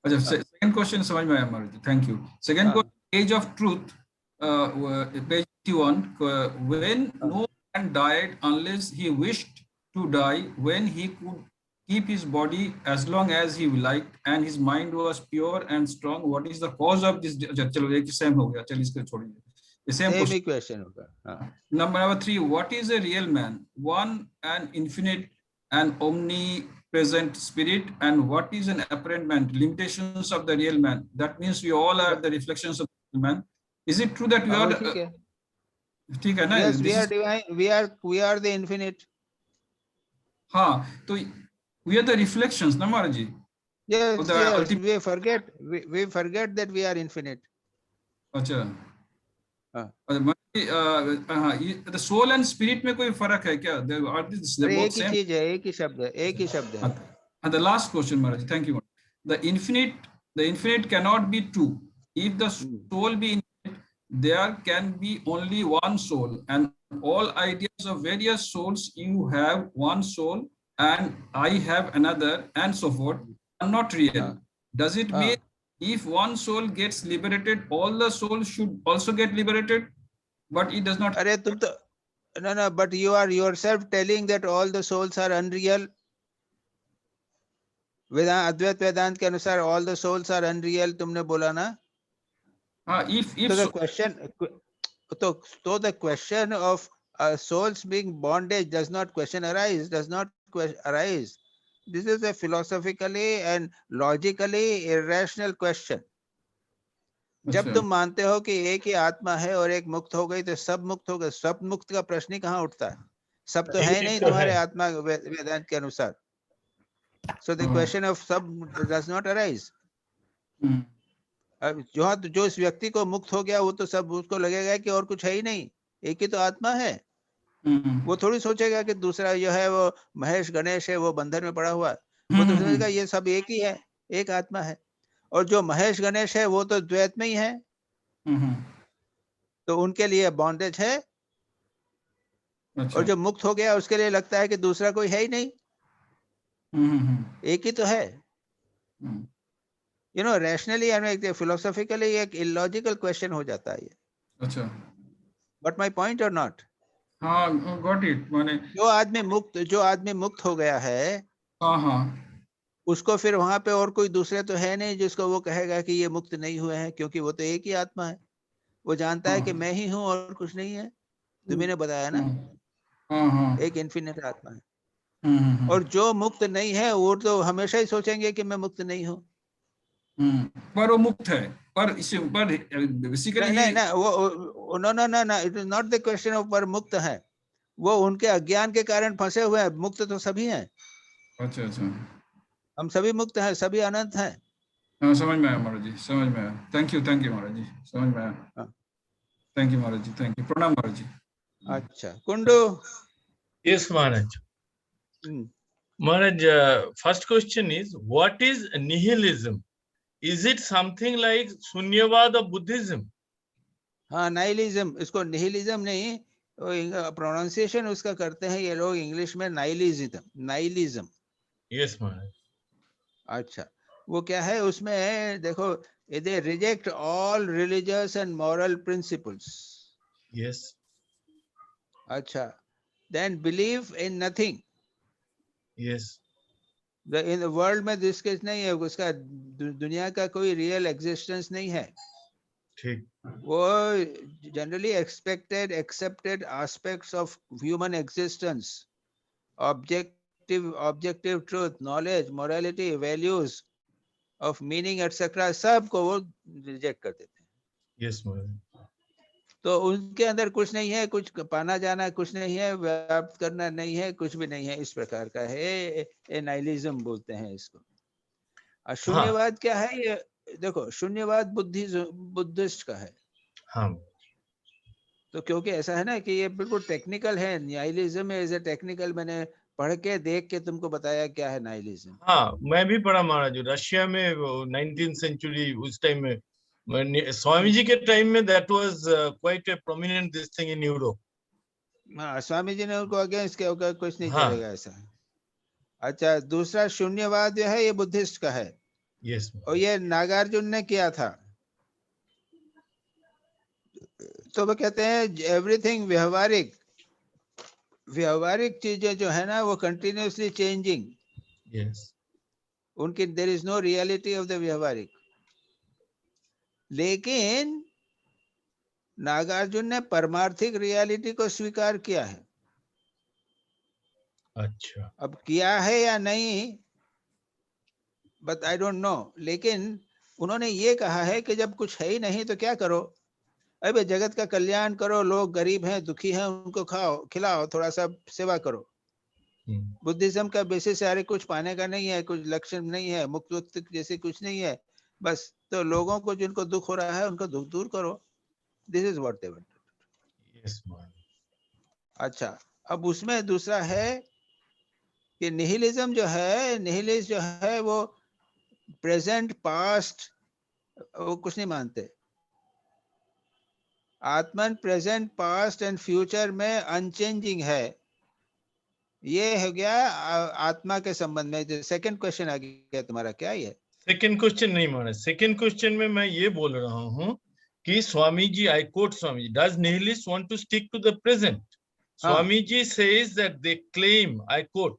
I: अच्छा, सेकंड क्वेश्चन समझ में आया महाराज जी, thank you. Second question, age of truth, page 81. When no man died unless he wished to die, when he could keep his body as long as he liked and his mind was pure and strong, what is the cause of this? चलो एक same हो गया, चलिए इसको छोड़िए. Same
H: question होगा.
I: Number 3, what is a real man? One, an infinite and omnipresent spirit, and what is an apparent man? Limitations of the real man. That means we all are the reflections of the man. Is it true that we are? ठीक है ना?
H: Yes, we are divine. We are the infinite.
I: हाँ, तो we are the reflections, ना महाराज जी?
H: Yes, we forget that we are infinite.
I: अच्छा. The soul and spirit में कोई फर्क है क्या?
H: एक ही चीज है, एक ही शब्द है.
I: And the last question, Maharaj, thank you. The infinite cannot be two. If the soul be infinite, there can be only one soul, and all ideas of various souls, you have one soul and I have another, and so forth, are not real. Does it mean if one soul gets liberated, all the souls should also get liberated? But it does not.
H: अरे तुम तो no, but you are yourself telling that all the souls are unreal. अद्वैत वेदांत के अनुसार all the souls are unreal, तुमने बोला ना?
I: If
H: so the question, so the question of souls being bondage does not question arise, does not arise. This is a philosophically and logically irrational question. जब
I: अच्छा,
H: तुम मानते हो कि एक ही आत्मा है और एक मुक्त हो गई तो सब मुक्त हो गए, सब मुक्त का प्रश्न ही कहाँ उठता है? सब तो है ही नहीं तुम्हारे आत्मा वेदांत के अनुसार. So the question of sub does not arise. अब जो इस व्यक्ति को मुक्त हो गया वो तो सब उसको लगेगा कि और कुछ है ही नहीं, एक ही तो आत्मा है. वो थोड़ी सोचेगा कि दूसरा जो है वो महेश गणेश है वो बंधन में पड़ा हुआ है. वो तो सोचेगा ये सब एक ही है, एक आत्मा है. और जो महेश गणेश है वो तो द्वैत में ही है, तो उनके लिए बॉन्डेज है. और जो मुक्त हो गया उसके लिए लगता है कि दूसरा कोई है ही नहीं, एक ही तो है. You know, rationally and philosophically एक illogical question हो जाता है ये.
I: अच्छा.
H: But my point or not?
I: हाँ, got it. माने
H: जो आदमी मुक्त हो गया है,
I: हाँ,
H: उसको फिर वहां पे और कोई दूसरे तो है नहीं जिसको वो कहेगा कि ये मुक्त नहीं हुए हैं, क्योंकि वो तो एक ही आत्मा है. वो जानता है कि मैं ही हूँ और कुछ नहीं है. तुम्ही ने बताया ना, एक इन्फिनिट आत्मा है. और जो मुक्त नहीं है वो तो हमेशा ही सोचेंगे कि मैं मुक्त नहीं हूँ.
I: पर वो मुक्त है, पर बेसिकली
H: नहीं, वो no, it is not the question of पर मुक्त है. वो उनके अज्ञान के कारण फंसे हुए हैं. मुक्त तो सभी हैं.
I: अच्छा.
H: हम सभी मुक्त हैं, सभी अनंत हैं.
I: हाँ, समझ में आया महाराज जी, समझ में आया. थैंक यू महाराज जी, समझ में आया. Thank you Maharaj ji, thank you. प्रणाम महाराज जी.
H: अच्छा, Kundu.
A: Yes, Maharaj. Maharaj, first question is, what is nihilism? Is it something like Shunyavad of Buddhism?
H: हाँ, नाइलिज्म. इसको निहिलिज्म नहीं, प्रोनाउंसिएशन उसका करते हैं ये लोग इंग्लिश में नाइलिज्म.
A: Yes, Maharaj.
H: अच्छा, वो क्या है उसमें देखो, they reject all religious and moral principles.
A: Yes.
H: अच्छा, then believe in nothing.
A: Yes.
H: इन वर्ल्ड में दिस केस नहीं है, उसका दुनिया का कोई रियल एग्जिस्टेंस नहीं है.
A: ठीक.
H: वो generally expected accepted aspects of human existence, objective truth, knowledge, morality, values of meaning etcetera, सबको वो रिजेक्ट कर देते हैं.
A: Yes, Maharaj.
H: तो उनके अंदर कुछ नहीं है, कुछ पाना जाना कुछ नहीं है, व्याप्त करना नहीं है, कुछ भी नहीं है. इस प्रकार का है, नाइलिज्म बोलते हैं इसको. और शून्यवाद क्या है ये देखो, शून्यवाद बुद्धिस्ट का है.
A: हाँ.
H: तो क्योंकि ऐसा है ना कि ये बिल्कुल टेक्निकल है. Nihilism is a technical. मैंने पढ़ के देख के तुमको बताया क्या है नाइलिज्म.
A: हाँ, मैं भी पढ़ा महाराज. रशिया में 19th सेंचुरी उस टाइम में, स्वामी जी के टाइम में, that was quite a prominent this thing in Europe.
H: हाँ, स्वामी जी ने उनको अगेंस्ट किया होगा, कुछ नहीं चलेगा ऐसा. अच्छा, दूसरा शून्यवाद जो है ये बुद्धिस्ट का है.
A: यस.
H: और ये नागार्जुन ने किया था. तो वो कहते हैं एवरीथिंग व्यवहारिक चीजें जो है ना वो कंटिन्यूअसली चेंजिंग.
A: यस.
H: उनकी there is no reality of the व्यवहारिक. लेकिन नागार्जुन ने परमार्थिक रियलिटी को स्वीकार किया है.
A: अच्छा.
H: अब किया है या नहीं बट आई डोंट नो. लेकिन उन्होंने ये कहा है कि जब कुछ है ही नहीं तो क्या करो, अबे जगत का कल्याण करो. लोग गरीब हैं, दुखी हैं, उनको खाओ खिलाओ, थोड़ा सा सेवा करो. बुद्धिज्म का बेसिस है कुछ पाने का नहीं है, कुछ लक्ष्य नहीं है, मुक्त जैसे कुछ नहीं है. बस तो लोगों को जिनको दुख हो रहा है उनको दुख दूर करो. This is what they wanted.
A: Yes.
H: अच्छा, अब उसमें दूसरा है कि निहिलिज्म जो है वो प्रेजेंट पास्ट वो कुछ नहीं मानते. आत्मन प्रेजेंट पास्ट एंड फ्यूचर में अनचेंजिंग है. ये हो गया आत्मा के संबंध में. सेकंड क्वेश्चन आ गया तुम्हारा, क्या ये?
A: सेकंड क्वेश्चन नहीं माना. सेकंड क्वेश्चन में मैं ये बोल रहा हूँ कि Swami ji, I quote Swami ji, does nihilist want to stick to the present? Swami ji says that they claim, I quote,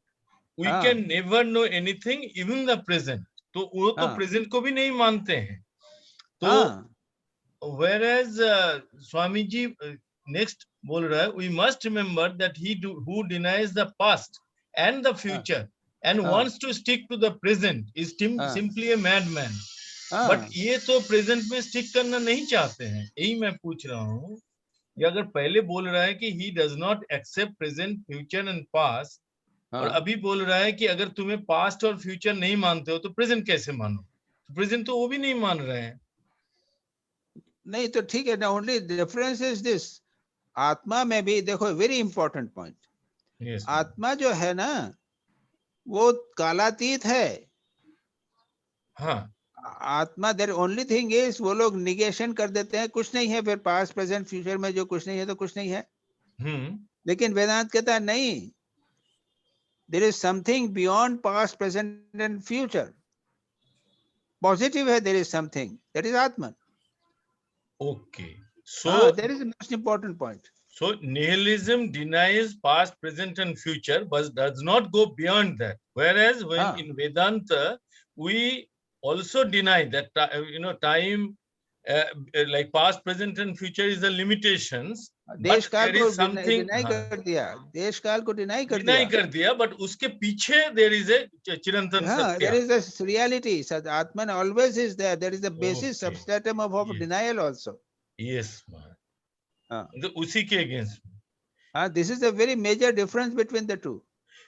A: we can never know anything even the present. तो वो तो प्रेजेंट को भी नहीं मानते हैं. तो whereas Swami ji next बोल रहा है, we must remember that who denies the past and the future and wants to stick to the present is simply a madman. But ये तो प्रेजेंट में स्टिक करना नहीं चाहते हैं, यही मैं पूछ रहा हूँ। ये अगर पहले बोल रहा है कि he does not accept present, future and past, और अभी बोल रहा है कि अगर तुम्हें पास्ट और फ्यूचर नहीं मानते हो तो प्रेजेंट कैसे मानो? तो प्रेजेंट तो वो भी नहीं मान रहे हैं।
H: नहीं तो ठीक है ना, ओनली डिफरेंस इज दिस, आत्मा में भी देखो, वेरी इंपॉर्टेंट पॉइंट,
A: yes,
H: आत्मा जो है ना वो कालातीत है।
A: हाँ,
H: आत्मा, देयर ओनली थिंग इज, वो लोग निगेशन कर देते हैं, कुछ नहीं है, फिर पास्ट प्रेजेंट फ्यूचर में जो कुछ नहीं है तो कुछ नहीं है। लेकिन वेदांत कहता है नहीं, there is something beyond past present and future, positive है, there is something, that is आत्मा।
A: Okay, so
H: that is the most important point.
A: So nihilism denies past, present, and future, but does not go beyond that. Whereas when in Vedanta, we also deny that time, like past, present, and future is the limitations.
H: देश
A: But
H: काल
A: there
H: को
A: is something
H: deny कर दिया, देश काल को deny कर
A: deny
H: दिया,
A: कर दिया, but उसके पीछे there is a चिरंतन सत्य.
H: there is a reality. So Atman always is there. There is the basis, substratum of denial also.
A: Yes, man. तो उसी के against
H: this is a very major difference between the two.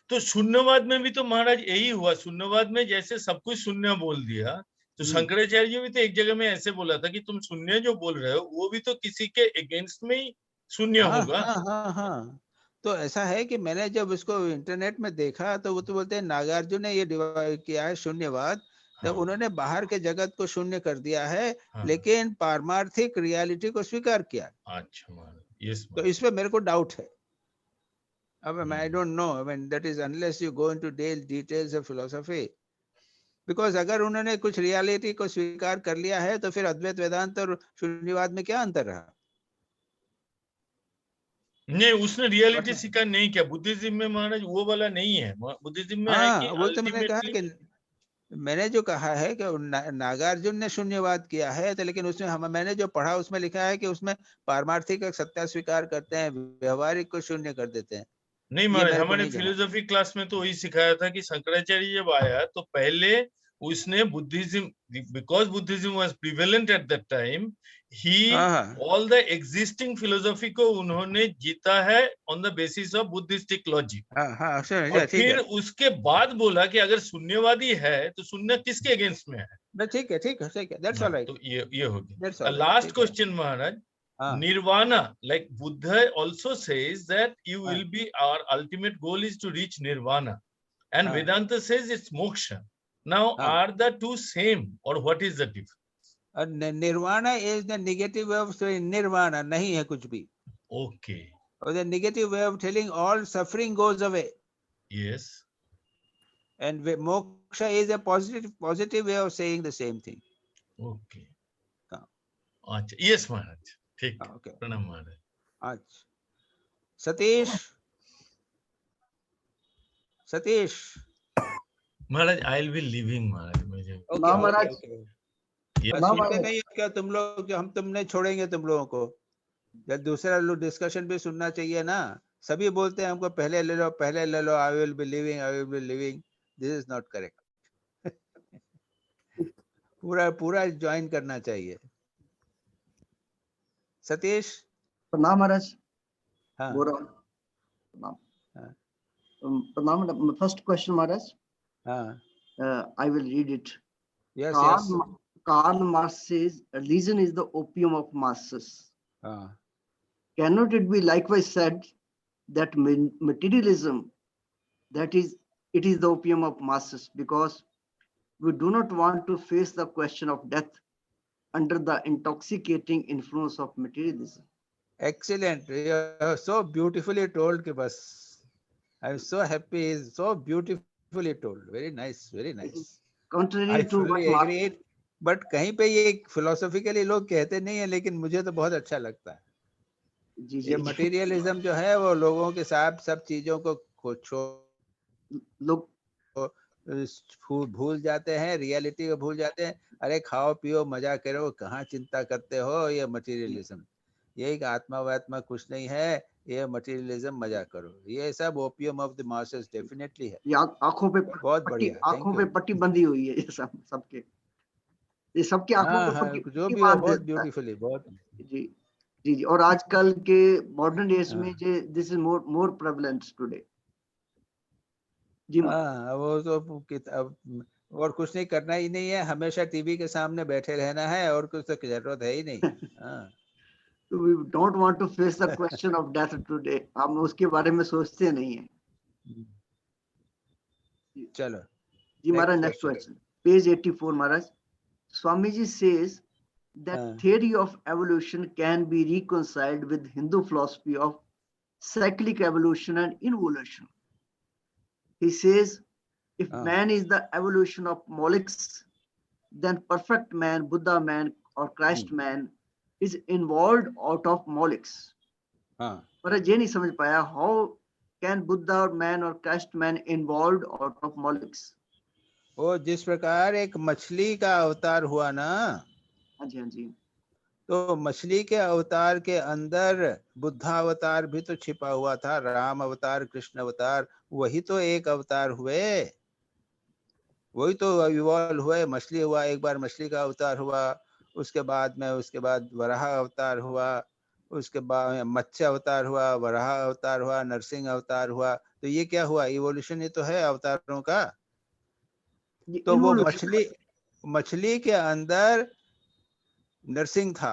A: तो शून्यवाद में भी तो महाराज यही हुआ, शून्यवाद में जैसे सब कुछ शून्य बोल दिया, तो शंकराचार्य जी भी तो एक जगह में ऐसे बोला था कि तुम शून्य जो बोल रहे हो वो भी तो किसी के अगेंस्ट में ही शून्य होगा।
H: हाँ, तो ऐसा है कि मैंने जब उसको इंटरनेट में देखा तो वो तो बोलते हैं नागार्जुन ने ये किया है शून्यवाद, तो उन्होंने बाहर के जगत को शून्य कर दिया है, लेकिन पारमार्थिक रियलिटी को स्वीकार किया।
A: अच्छा महाराज, यस,
H: तो इसमें मेरे को डाउट है। अब I don't know, I mean that is unless you go into details of philosophy, because अगर उन्होंने कुछ रियलिटी को स्वीकार कर लिया है तो फिर अद्वैत वेदांत और शून्यवाद में क्या अंतर रहा?
A: नहीं, उसने रियलिटी स्वीकार नहीं किया। बुद्धिज्म में महाराज वो वाला नहीं है, बुद्धिज्म में है कि
H: वो तो मैंने कहा कि मैंने जो कहा है कि नागार्जुन ने शून्यवाद किया है, तो लेकिन उसमें मैंने जो पढ़ा उसमें लिखा है कि उसमें पारमार्थिक सत्ता स्वीकार करते हैं, व्यवहारिक को शून्य कर देते हैं।
A: नहीं महाराज, हमारे फिलोसॉफी क्लास में तो वही सिखाया था कि शंकराचार्य जब आया तो पहले उसने Buddhism, because Buddhism was prevalent at that time, he all the existing philosophy को उन्होंने जीता है on the basis of Buddhistic logic. और फिर उसके बाद बोला कि अगर शून्यवादी है तो शून्य किसके अगेंस्ट में है?
H: ठीक है, दैट्स ऑलराइट।
A: तो ये हो गया। Last question Maharaj, Nirvana, like Buddha also says that you will be, our ultimate goal is to reach Nirvana, and Vedanta says it's moksha. Now, are the two same, or what is the difference?
H: Nirvana is the negative way of saying nirvana, nahi hai kuch bhi.
A: Okay.
H: Or the negative way of telling all suffering goes away.
A: Yes.
H: And moksha is a positive way of saying the same thing.
A: Okay. Yes, Maharaj. ठीक, प्रणाम महाराज।
H: अच्छा, सतीश
A: महाराज, आई will be living महाराज, मुझे
B: महाराज
H: नहीं क्या तुम लोग, हम तुम नहीं छोड़ेंगे तुम लोगों को, जब दूसरा लोग डिस्कशन भी सुनना चाहिए ना। सभी बोलते हैं हमको पहले ले लो, I will be living, this is not correct. पूरा ज्वाइन करना चाहिए। सतीश,
J: प्रणाम महाराज।
H: हाँ,
J: बोल रहा हूँ। प्रणाम। First question Maharaj, I will read it.
H: Yes,
J: Karl Marx says religion is the opium of masses. Cannot it be likewise said that materialism, that is, it is the opium of masses, because we do not want to face the question of death under the intoxicating influence of materialism.
H: Excellent. So beautifully told, कि बस I'm so happy, so beautifully told. Very nice, very nice.
J: Contrary
H: I
J: to
H: fully agree. But कहीं पे ये philosophically लोग कहते नहीं है, लेकिन मुझे तो बहुत अच्छा लगता है। ये materialism जो है वो लोगों के साथ सब चीजों को
J: लोग
H: भूल जाते हैं, रियलिटी को भूल जाते हैं। अरे खाओ पियो मजा करो, कहाँ चिंता करते हो, ये मटेरियलिज्म। यही कि आत्मा वात्मा कुछ नहीं है, ये मटेरियलिज्म मजा करो, ये सब opium of the masses definitely है।
J: ये आंखों पे
H: बहुत
J: पट्टी,
H: बढ़िया,
J: आंखों
H: थैंक
J: पे
H: यू।
J: पट्टी बंधी हुई है, ये सब सबके, ये सबकी आंखों
H: हाँ
J: पे
H: हाँ,
J: पट्टी
H: जो
J: पट्टी
H: भी हो,
J: बांध
H: बहुत
J: देता है।
H: ब्यूटीफुली, बहुत।
J: जी जी जी। और आजकल के मॉडर्न डेज में
H: हाँ
J: जे this is more more prevalent today. जी
H: हाँ, वो तो अब और कुछ नहीं करना ही नहीं है, हमेशा टीवी के सामने बैठे रहना है, और कुछ तो जरूरत है ही नहीं। हाँ
J: we don't want to face the question of death today, हम उसके बारे में सोचते नहीं है।
H: चलो
J: जी महाराज,
H: next
J: next
H: question.
J: Question, page 84 महाराज। Swami ji says that
H: हाँ
J: theory of evolution can be reconciled with Hindu philosophy of cyclic evolution and involution. He says, if
H: हाँ
J: man is the evolution of mollusks, then perfect man, Buddha man, or Christ man is involved out of mollusks.
H: हाँ।
J: पर ये नहीं समझ पाया, how can Buddha man or Christ man involved out of mollusks?
H: वो जिस प्रकार एक मछली का अवतार हुआ ना,
J: हाँ जी हाँ जी।
H: तो मछली के अवतार के अंदर बुद्धा अवतार भी तो छिपा हुआ था, राम अवतार, कृष्ण अवतार, वही तो एक अवतार हुए, वही तो इवॉल्व हुए। मछली हुआ, एक बार मछली का अवतार हुआ, उसके बाद वराह अवतार हुआ, उसके बाद मत्स्य अवतार हुआ, वराह अवतार हुआ, नरसिंह अवतार हुआ। तो ये क्या हुआ? इवोल्यूशन ही तो है अवतारों का। तो वो मछली के अंदर नरसिंह था।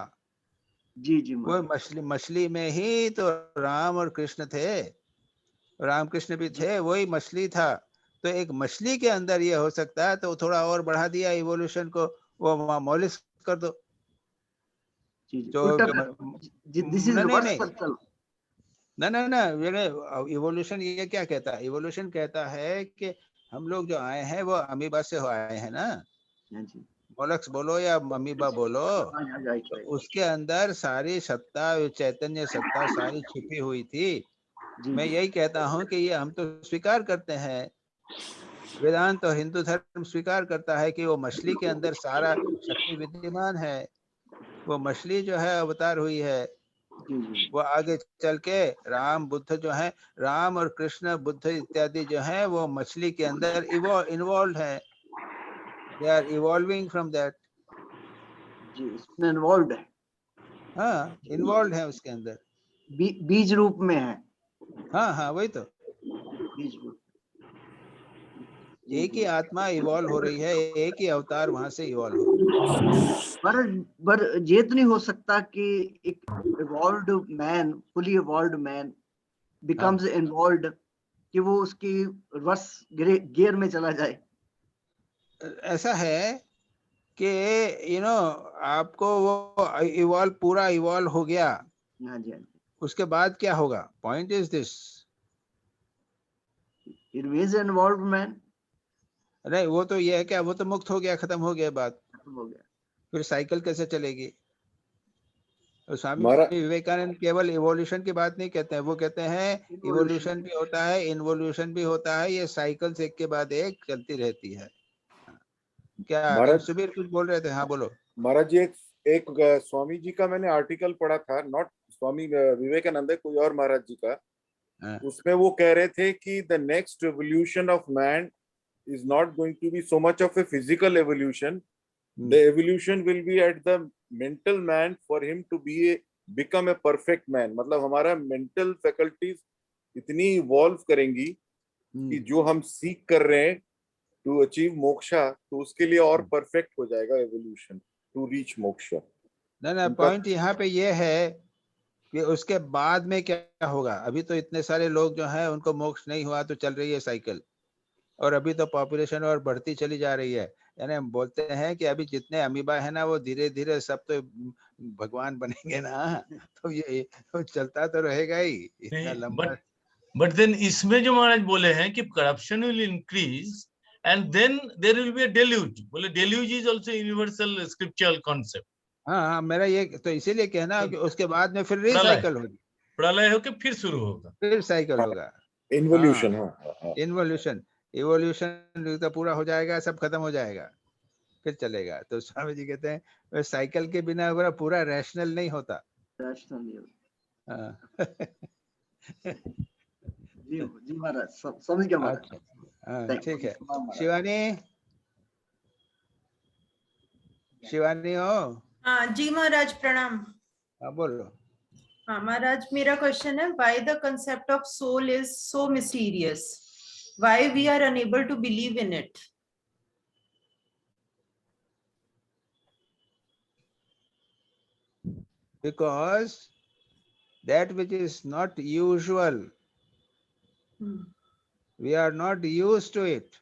J: जी जी।
H: वो मछली में ही तो राम और कृष्ण थे, राम कृष्ण भी थे, वही मछली था। तो एक मछली के अंदर ये हो सकता है, तो थोड़ा और बढ़ा दिया इवोल्यूशन को, वो मॉलिस्क कर दो।
J: This is reverse circle.
H: ना, इवोल्यूशन ये क्या कहता है? इवोल्यूशन कहता है कि हम लोग जो आए हैं वो अमीबा से आए हैं ना, मोलक्स बोलो या अमीबा बोलो, तो उसके अंदर सारी सत्ता, चैतन्य सत्ता सारी छिपी हुई थी। मैं यही कहता हूँ कि ये हम तो स्वीकार करते हैं, वेदांत और हिंदू धर्म स्वीकार करता है कि वो मछली के अंदर सारा शक्ति विद्यमान है। वो मछली जो है अवतार हुई है, वो आगे चल के राम बुद्ध जो है, राम और कृष्ण बुद्ध इत्यादि जो है, वो मछली के अंदर इन्वॉल्व है, they are evolving from that.
J: जी, इसमें इन्वॉल्व है।
H: हाँ, इन्वॉल्व है उसके अंदर,
J: बीज रूप में है।
H: हाँ हाँ, वही तो
J: बीज रूप।
H: एक ही आत्मा इवॉल्व हो रही है, एक ही अवतार वहां से इवॉल्व हो रहा है।
J: पर ये तो नहीं हो सकता कि एक evolved man, fully evolved man becomes involved, कि वो उसकी रिवर्स गियर में चला जाए।
H: ऐसा है कि आपको वो इवॉल्व, पूरा इवॉल्व हो गया,
J: हाँ जी,
H: उसके बाद क्या होगा? Point is this,
J: it means involved man.
H: नहीं, वो तो ये है क्या, वो तो मुक्त हो गया, खत्म हो गया बात,
J: खत्म हो गया।
H: फिर साइकिल कैसे चलेगी? तो स्वामी विवेकानंद केवल इवोल्यूशन की बात नहीं कहते हैं, वो कहते हैं इवोल्यूशन भी होता है, इन्वोल्यूशन भी होता है, ये साइकिल्स एक के बाद एक चलती रहती है। क्या सुबीर कुछ बोल रहे थे? हाँ बोलो
E: महाराज जी। एक स्वामी जी का मैंने आर्टिकल पढ़ा था, नॉट स्वामी विवेकानंद, कोई और महाराज जी का, उसमें वो कह रहे थे कि the next evolution of man is not going to be so much of a physical evolution. The evolution will be at the mental man for him to become a perfect man. मतलब हमारा mental faculties इतनी evolve करेंगी कि जो हम सीख कर रहे हैं to achieve मोक्षा, तो उसके लिए और perfect हो जाएगा evolution to reach मोक्षा।
H: ना पॉइंट यहाँ पे ये है कि उसके बाद में क्या होगा। अभी तो इतने सारे लोग जो हैं उनको मोक्ष नहीं हुआ, तो चल रही है साइकिल, और अभी तो पॉपुलेशन और बढ़ती चली जा रही है। यानी हम बोलते हैं कि अभी जितने अमीबा है ना, वो धीरे धीरे सब तो भगवान बनेंगे ना, तो ये तो चलता तो रहेगा ही इतना लंबा।
A: बट देन इसमें जो महाराज बोले हैं कि corruption will increase and then there will be a deluge, बोले deluge is also universal scriptural concept.
H: हाँ, मेरा ये तो इसीलिए कहना कि उसके बाद में फिर रिसाइकल होगी,
A: प्रलय होकर फिर शुरू होगा,
H: फिर साइकिल होगा,
E: इन्वोल्यूशन।
H: इन्वोल्यूशन, इवोल्यूशन तो पूरा हो जाएगा, सब खत्म हो जाएगा, फिर चलेगा। तो स्वामी जी कहते हैं साइकिल के बिना पूरा रैशनल नहीं होता, हाँ।
J: जी महाराज, समझ गया महाराज।
H: अच्छा, हाँ,
J: Thank
H: ठीक
J: you.
H: है।
J: महाराज।
H: शिवानी हो?
K: हाँ जी महाराज, प्रणाम।
H: हाँ, बोलो।
K: हाँ महाराज, मेरा क्वेश्चन है, why the concept of soul is so mysterious? Why we are unable to believe in it?
H: Because that which is not usual, we are not used to it.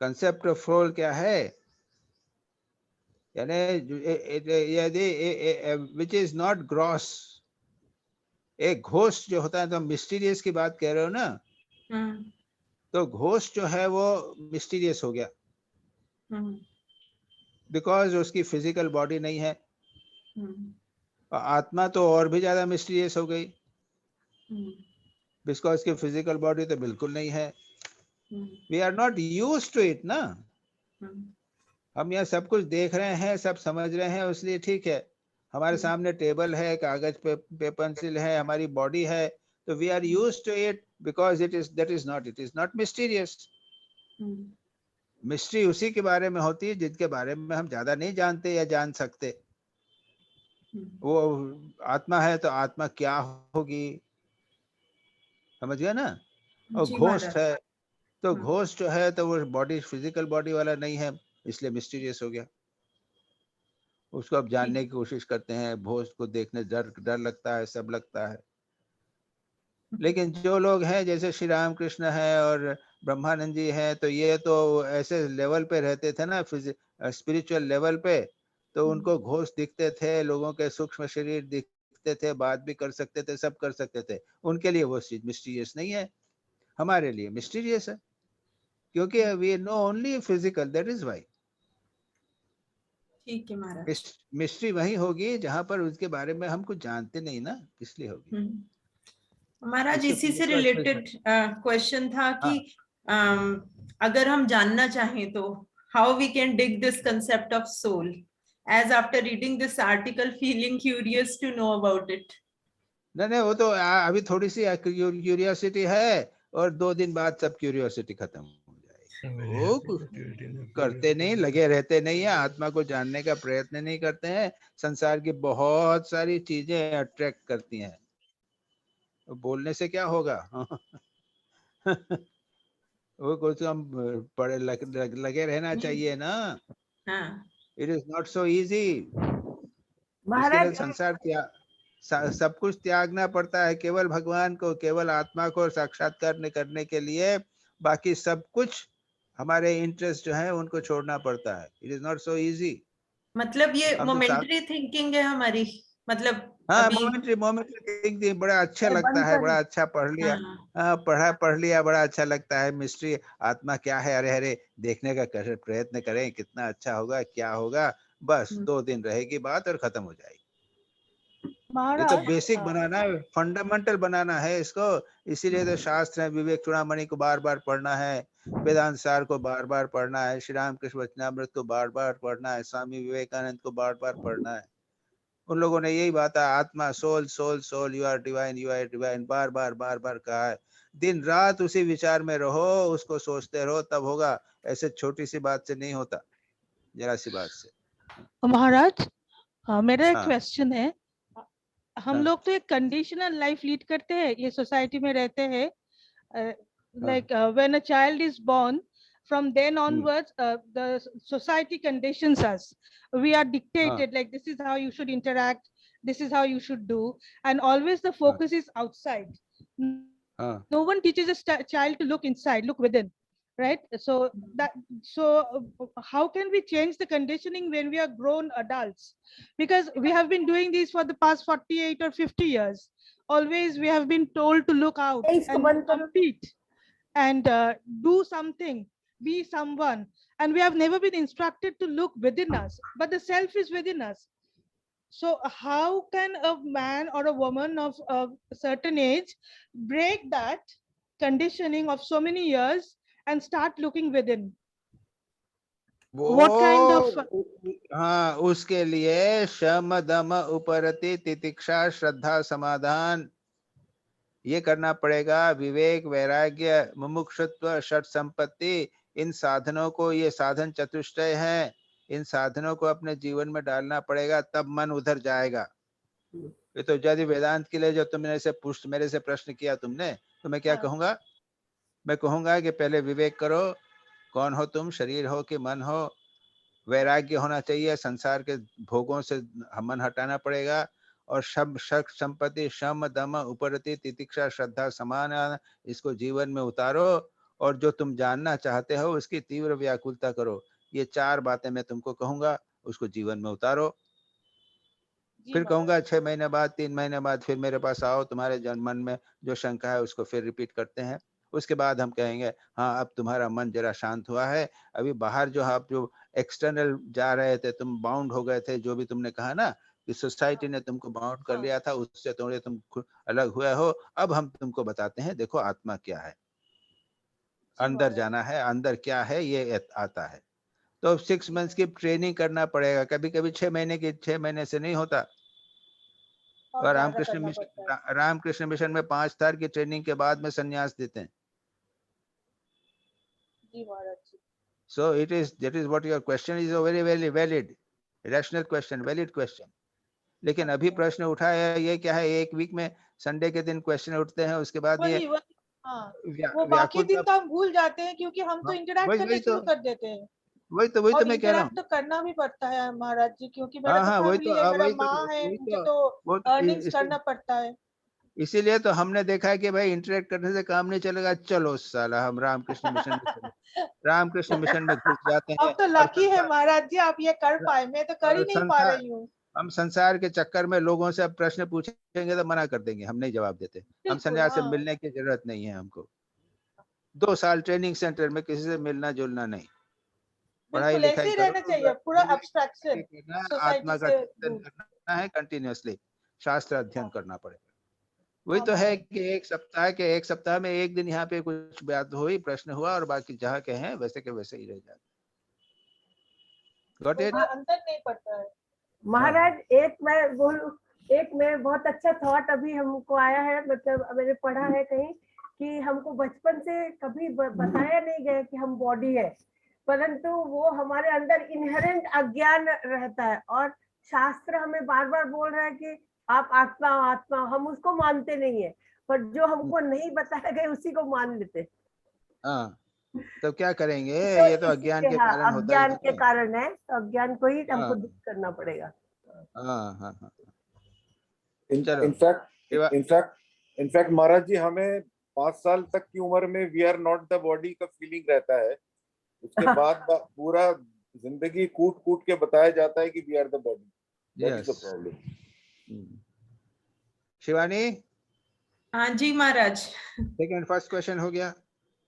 H: Concept of soul क्या है? यानी यदि which is not gross, एक ghost जो होता है, तो mysterious की बात कह रहे हो ना, तो घोस्ट जो है वो मिस्टीरियस हो गया, बिकॉज उसकी फिजिकल बॉडी नहीं है। और आत्मा तो और भी ज्यादा मिस्टीरियस हो गई, बिकॉज उसकी फिजिकल बॉडी तो बिल्कुल नहीं है। We are not used to it ना। हम यहाँ सब कुछ देख रहे हैं, सब समझ रहे हैं, इसलिए ठीक है। हमारे सामने टेबल है, कागज पे पेंसिल है, हमारी बॉडी है, तो we are used to it because it is not mysterious. Mystery उसी के बारे में होती है जिनके बारे में हम ज्यादा नहीं जानते या जान सकते। वो आत्मा है तो आत्मा क्या होगी, समझ गया ना। और घोस्ट है तो घोस्ट जो है तो वो बॉडी फिजिकल बॉडी वाला नहीं है, इसलिए मिस्टीरियस हो गया। उसको अब जानने की कोशिश करते हैं, घोस्ट को देखने डर लगता है, सब लगता है। लेकिन जो लोग हैं जैसे श्री राम कृष्ण है और ब्रह्मानंद जी हैं, तो ये तो ऐसे लेवल पे रहते थे ना, स्पिरिचुअल लेवल पे, तो उनको घोस्ट दिखते थे, लोगों के सूक्ष्म शरीर दिखते थे, बात भी कर सकते थे, सब कर सकते थे। उनके लिए वो चीज मिस्टीरियस नहीं है, हमारे लिए मिस्टीरियस है, क्योंकि we know only physical, that is why.
K: ठीक है महाराज।
H: मिस्ट्री वही होगी जहां पर उसके बारे में हम कुछ जानते नहीं ना, इसलिए होगी।
K: महाराज, इसी से रिलेटेड क्वेश्चन था कि अगर हम जानना चाहें तो how we can dig this concept of soul, as after reading this article feeling curious to know about it.
H: नहीं, वो तो अभी थोड़ी सी क्यूरियोसिटी है, और 2 दिन बाद सब क्यूरियोसिटी खत्म हो जाएगी। वो कुछ करते नहीं, लगे रहते नहीं है, आत्मा को जानने का प्रयत्न नहीं करते हैं। संसार की बहुत सारी चीजें अट्रैक्ट करती हैं, तो बोलने से क्या होगा। वो कुछ हम पढ़े लगे रहना चाहिए ना। It is not so easy. इसके लिए संसार सब कुछ त्यागना पड़ता है, केवल भगवान को, केवल आत्मा को साक्षात्कार करने के लिए बाकी सब कुछ हमारे इंटरेस्ट जो है उनको छोड़ना पड़ता है। It is not so easy.
K: मतलब ये मोमेंटरी थिंकिंग है हमारी, मतलब
H: हाँ, मोमेंटरी थिंकिंग बड़ा अच्छा लगता है, बड़ा अच्छा पढ़ लिया, पढ़ लिया, बड़ा अच्छा लगता है। मिस्ट्री आत्मा क्या है, अरे अरे देखने का प्रयत्न करें, कितना अच्छा होगा, क्या होगा। बस 2 दिन रहेगी बात और खत्म हो जाएगी। ये तो बेसिक बनाना है, फंडामेंटल बनाना है इसको। इसीलिए तो शास्त्र है, विवेक चूड़ामणि को बार बार पढ़ना है, वेदांत सार को बार बार पढ़ना है, श्री राम कृष्ण वचनामृत को बार बार पढ़ना है, स्वामी विवेकानंद को बार बार पढ़ना है। उन लोगों ने यही बात है, आत्मा, soul soul soul, you are divine बार बार कहा है। दिन रात उसी विचार में रहो, उसको सोचते रहो, तब होगा। ऐसे छोटी सी बात से नहीं होता, जरा सी बात से।
G: महाराज, मेरा एक क्वेश्चन है। हम लोग तो एक कंडीशनल लाइफ लीड करते हैं, ये सोसाइटी में रहते हैं। Like when a child is born, from then onwards the society conditions us. We are dictated like this is how you should interact, this is how you should do, and always the focus is outside. No one teaches a child to look inside, look within, right? So how can we change the conditioning when we are grown adults? Because we have been doing this for the past 48 or 50 years. Always we have been told to look out and compete and do something, be someone, and we have never been instructed to look within us, but the self is within us. So how can a man or a woman of a certain age break that conditioning of so many years and start looking within? What kind of
H: हाँ, उसके लिए शम दम उपरति तितिक्षा श्रद्धा समाधान ये करना पड़ेगा। विवेक वैराग्य मुमुक्षुत्व षट संपत्ति, इन साधनों को, ये साधन चतुष्टय है, इन साधनों को अपने जीवन में डालना पड़ेगा, तब मन उधर जाएगा। ये तो यदि वेदांत के लिए जो तुमने मेरे से प्रश्न किया तुमने, तो मैं क्या कहूंगा? मैं कहूंगा कि पहले विवेक करो, कौन हो तुम, शरीर हो कि मन हो। वैराग्य होना चाहिए, संसार के भोगों से मन हटाना पड़ेगा। और शब शक संपत्ति शम दम उपरति तितिक्षा श्रद्धा समान, इसको जीवन में उतारो। और जो तुम जानना चाहते हो उसकी तीव्र व्याकुलता करो। ये 4 बातें मैं तुमको कहूंगा, उसको जीवन में उतारो। फिर कहूंगा 6 महीने बाद 3 महीने बाद फिर मेरे पास आओ, तुम्हारे मन में जो शंका है उसको फिर रिपीट करते हैं। उसके बाद हम कहेंगे हाँ अब तुम्हारा मन जरा शांत हुआ है। अभी बाहर जो आप जो एक्सटर्नल जा रहे थे, तुम बाउंड हो गए थे, जो भी तुमने कहा ना कि सोसाइटी ने तुमको बाउंड कर लिया था, उससे थोड़े तुम अलग हुए हो। अब हम तुमको बताते हैं, देखो आत्मा क्या है, अंदर जाना है, अंदर क्या है ये आता है। तो 6 मंथ्स की ट्रेनिंग करना पड़ेगा। कभी कभी 6 महीने से नहीं होता। और रामकृष्ण मिशन में 5 साल की ट्रेनिंग के बाद में संन्यास देते हैं। So that is what your question is, a very very valid rational question, valid question. लेकिन अभी प्रश्न उठा है ये क्या है, एक वीक में संडे के दिन क्वेश्चन उठते हैं, उसके बाद ये
L: वो बाकी दिन तो हम भूल जाते हैं क्योंकि हम तो इंटरेक्ट करने शुरू कर देते हैं।
H: वही तो मैं कह रहा हूँ।
L: तो करना भी पड़ता है महाराज जी, क्योंकि मेरा तो फैमिली है, मेरा माँ है, मुझे तो अर्निंग्स करना पड़ता है।
H: इसीलिए तो हमने देखा है कि भाई इंटरेक्ट करने से काम नहीं चलेगा, चलो साला हम रामकृष्ण मिशन में रामकृष्ण मिशन में घुस जाते हैं।
L: अब तो लकी है महाराज जी आप ये कर पाए, मैं तो कर ही नहीं पा रही हूँ।
H: हम संसार के चक्कर में लोगों से अब प्रश्न पूछेंगे तो मना कर देंगे, हम नहीं जवाब देते। हम संन्यास से मिलने की जरूरत नहीं है हमको। 2 साल ट्रेनिंग सेंटर में किसी से मिलना जुलना नहीं, पढ़ाई लिखाई
L: रहना चाहिए, पूरा एब्स्ट्रैक्शन,
H: आत्मा का चिंतन करना है, कंटिन्यूअसली शास्त्र अध्ययन करना पड़ेगा। वही तो है कि एक सप्ताह में एक दिन यहाँ पे कुछ बात हुई, प्रश्न हुआ, और बाकी जहाँ के हैं वैसे के वैसे ही रह जाते। Got it?
L: अंदर नहीं पड़ता है
M: महाराज। एक मैं बहुत अच्छा थॉट अभी हमको आया है, मतलब मैंने पढ़ा है कहीं कि हमको बचपन से कभी बताया नहीं गया कि हम बॉडी है, परंतु वो हमारे अंदर इनहेरेंट अज्ञान रहता है। और शास्त्र हमें बार बार बोल रहा है कि आप आत्मा आत्मा, हम उसको मानते नहीं है, पर जो हमको नहीं बताया गया उसी को मान लेते।
H: हाँ, तो क्या करेंगे? ये तो अज्ञान के कारण होता है।
M: अज्ञान के कारण है, तो अज्ञान को ही हमको दूर करना पड़ेगा।
E: इनफैक्ट महाराज जी, हमें 5 साल तक की उम्र में we are not the body का फीलिंग रहता है। उसके बाद पूरा जिंदगी कूट कूट के बताया जाता है कि we are the body. That is the problem.
H: Shivani?
K: हाँ जी महाराज।
H: सेकंड फर्स्ट क्वेश्चन हो गया?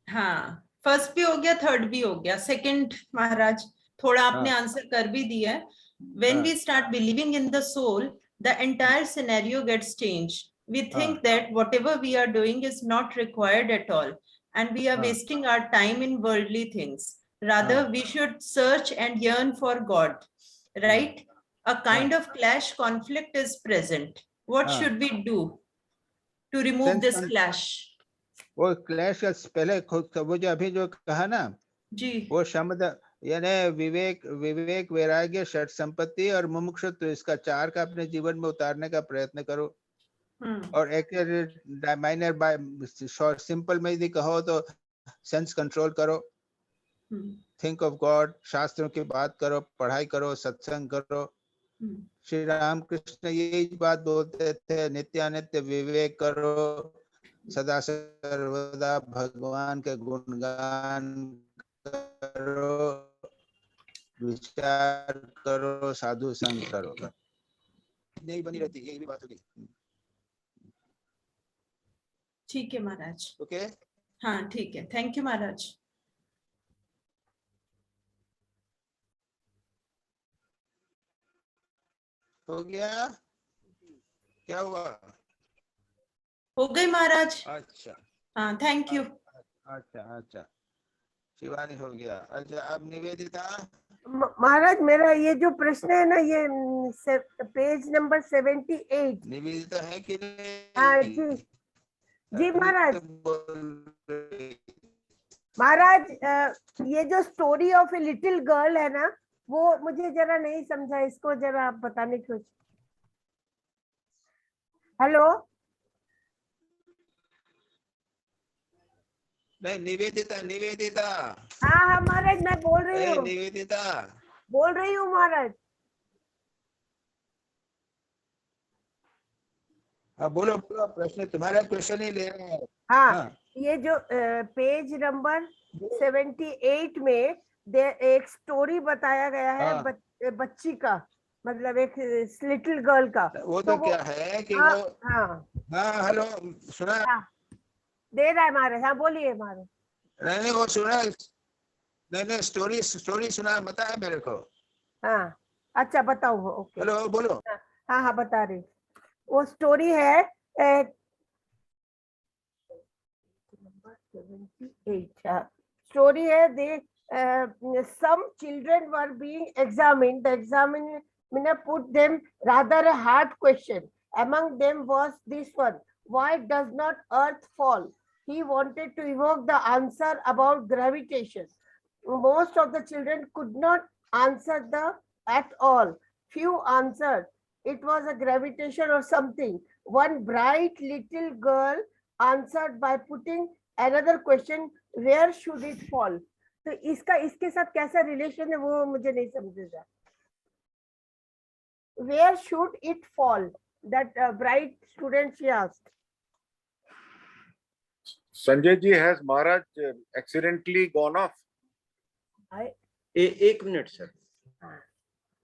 K: हाँ, फर्स्ट भी हो गया, थर्ड भी हो गया। सेकंड महाराज थोड़ा आपने आंसर कर भी दिया है। When we start believing in the soul, the entire scenario gets changed. We think that whatever we are doing is not required at all, and we are wasting our time in worldly things. Rather, we should search and yearn for God, right? A kind of clash conflict is present. What should we do to remove this clash?
H: वो clash का पहले वो जो अभी जो कहा ना
K: जी,
H: वो शब्द यानी विवेक वैराग्य षट संपत्ति और मुमुक्षुत्व, इसका 4 का अपने जीवन में उतारने का प्रयत्न करो। और एक माइनर बाय सिंपल में यदि कहो तो सेंस कंट्रोल करो, थिंक ऑफ गॉड, शास्त्रों की बात करो, पढ़ाई करो, सत्संग करो। श्री रामकृष्ण यही बात बोलते थे, नित्यानित्य विवेक करो, सदा सर्वदा भगवान के गुणगान करो, विचार करो, साधु संग करो। नहीं बनी रहती, यही भी बात होगी।
K: ठीक है महाराज।
H: ओके,
K: हाँ ठीक है, थैंक यू महाराज।
H: हो गया? क्या हुआ?
K: हो गई महाराज।
H: अच्छा,
K: हाँ थैंक यू।
H: अच्छा, शिवानी हो गया। अच्छा, अब निवेदिता।
M: महाराज मेरा ये जो प्रश्न है ना, ये पेज नंबर 78।
H: निवेदिता है कि नहीं?
M: हाँ जी जी महाराज। महाराज ये जो story of a little girl है ना, वो मुझे जरा नहीं समझा, इसको जरा आप बताने की कोशिश। हेलो
H: नहीं, निवेदिता, निवेदिता।
M: हाँ हाँ महाराज मैं बोल रही हूँ,
H: निवेदिता
M: बोल रही हूँ महाराज।
H: हाँ बोलो बोलो, प्रश्न तुम्हारा क्वेश्चन ही ले रहे हैं।
M: हाँ ये जो पेज नंबर 78 में एक स्टोरी बताया गया है बच्ची का, मतलब एक लिटिल गर्ल का।
H: वो तो क्या है कि
M: हाँ,
H: वो
M: हाँ
H: हाँ हेलो सुना?
M: हाँ दे रहा है महाराज। हाँ बोलिए महाराज।
H: नहीं वो सुना, नहीं स्टोरी सुना, बताया मेरे को।
M: हाँ अच्छा बताओ। ओके
H: हेलो बोलो।
M: हाँ हाँ बता रही। वो स्टोरी है 78 स्टोरी है। दे some children were being examined. The examiner put them rather a hard question. Among them was this one: why does not earth fall? He wanted to evoke the answer about gravitation. Most of the children could not answer at all. Few answered it was a gravitation or something. One bright little girl answered by putting another question: where should it fall? तो इसका इसके साथ कैसा relation है वो मुझे नहीं समझेगा। Where should it fall? That bright student she asked.
E: Sanjay ji, has Maharaj accidentally gone off?
D: एक मिनट सर,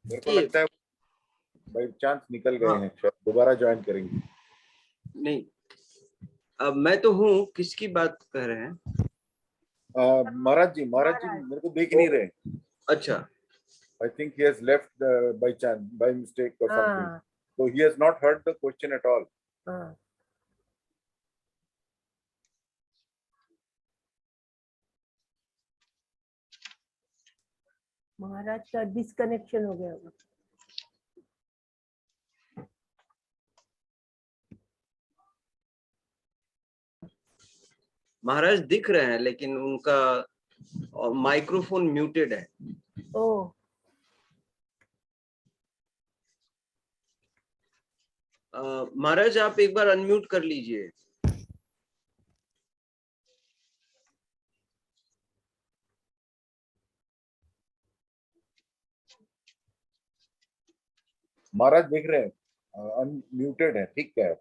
E: मेरे को लगता है बाय चांस निकल गए हैं, शायद दोबारा ज्वाइन करेंगे।
D: नहीं अब मैं तो हूँ, किसकी बात कह रहे हैं?
E: महाराज जी मेरे को देख नहीं रहे।
D: अच्छा,
E: I think he has left by chance, by mistake or something. So he has not heard the question at all.
M: महाराज का डिस्कनेक्शन हो गया होगा।
D: महाराज दिख रहे हैं लेकिन उनका माइक्रोफोन म्यूटेड है।
M: ओह
D: महाराज आप एक बार अनम्यूट कर लीजिए।
E: महाराज देख रहे हैं, अनम्यूटेड है, ठीक है।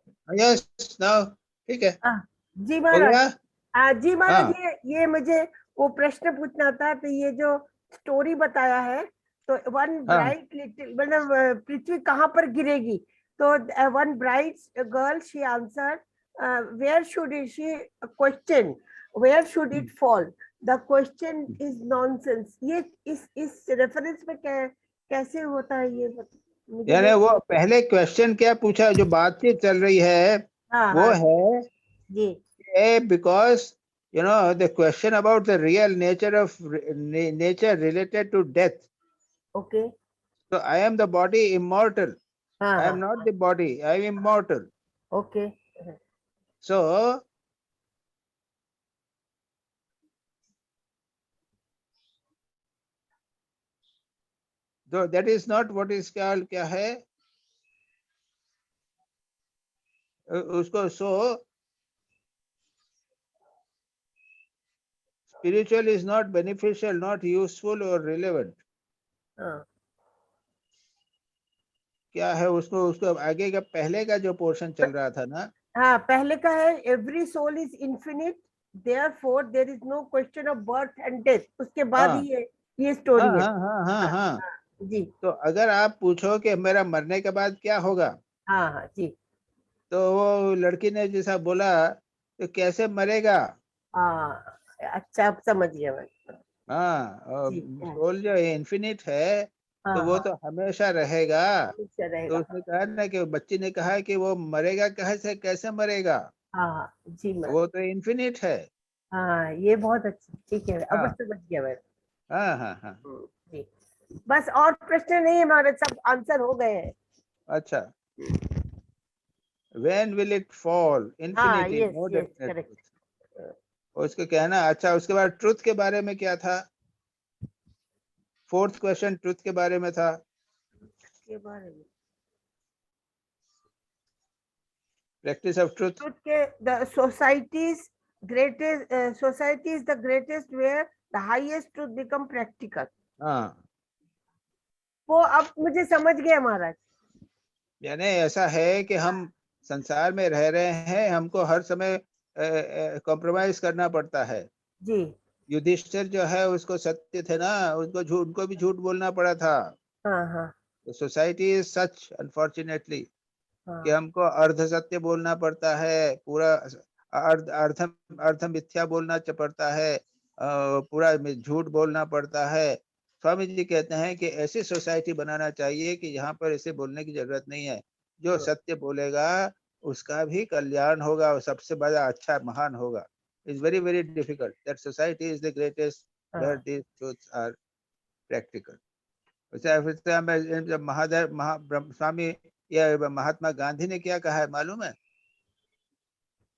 H: यस नाउ ठीक है।
M: जी महाराज। जी महाराज ये मुझे वो प्रश्न पूछना था। तो ये जो स्टोरी बताया है, तो वन ब्राइट लिटिल, मतलब पृथ्वी कहाँ पर गिरेगी, तो one bright girl she answered where should she question where should it fall, the question is nonsense. ये इस रेफरेंस में कैसे होता है ये
H: यानी वो पहले क्वेश्चन क्या पूछा, जो बातचीत चल रही है वो है
M: जी,
H: because you know the question about the real nature of nature related to death.
M: Okay.
H: So I am the body immortal. I am not the body. I am immortal.
M: Okay.
H: So though that is not what is called क्या है उसको। So spiritual is not beneficial, not useful or relevant. क्या है उसको आगे का पहले का जो पोर्शन चल रहा था ना,
M: हाँ पहले का है every soul is infinite therefore there is no question of birth and death. उसके बाद ही ये स्टोरी है।
H: हाँ
M: जी।
H: तो अगर आप पूछो कि मेरा मरने के बाद क्या होगा,
M: हाँ जी,
H: तो वो लड़की ने जैसा बोला तो कैसे मरेगा।
M: अच्छा आप समझ गया मैं।
H: सोल जो इन्फिनिट है तो वो तो हमेशा रहेगा। तो उसने कहा ना कि बच्ची ने कहा कि वो मरेगा कैसे मरेगा।
M: जी
H: वो तो इन्फिनिट है।
M: ये बहुत अच्छा, ठीक है अब समझ गया मैं।
H: हाँ
M: जी बस और प्रश्न नहीं है महाराज, सब आंसर हो गए हैं।
H: अच्छा, when will it fall?
M: हाँ,
H: Infinity,
M: yes,
H: no
M: yes,
H: definite
M: correct.
H: truth. उसको कहना। अच्छा, उसके बाद ट्रुथ के बारे में क्या था? फोर्थ क्वेश्चन ट्रुथ के बारे में था।
M: के बारे में
H: प्रैक्टिस ऑफ ट्रुथ।
M: truth के the society's greatest society is the greatest where the highest truth become practical.
H: हाँ,
M: वो अब मुझे समझ गया महाराज।
H: यानी ऐसा है कि हम संसार में रह रहे हैं, हमको हर समय कॉम्प्रोमाइज करना पड़ता है।
M: जी।
H: युधिष्ठिर जो है उसको सत्य थे ना, उनको भी झूठ बोलना पड़ा था।
M: हाँ हाँ
H: सोसाइटी इज सच अनफॉर्चुनेटली कि
M: हाँ
H: हमको अर्ध सत्य बोलना पड़ता है, पूरा अर्ध मिथ्या बोलना पड़ता है, पूरा झूठ बोलना पड़ता है। स्वामी जी कहते हैं कि ऐसी सोसाइटी बनाना चाहिए कि यहाँ पर ऐसे बोलने की जरूरत नहीं है। जो सत्य बोलेगा उसका भी कल्याण होगा, और सबसे बड़ा अच्छा महान होगा। It's very very difficult that society is the greatest where these truths are practical. जब स्वामी या महात्मा गांधी ने क्या कहा है मालूम है?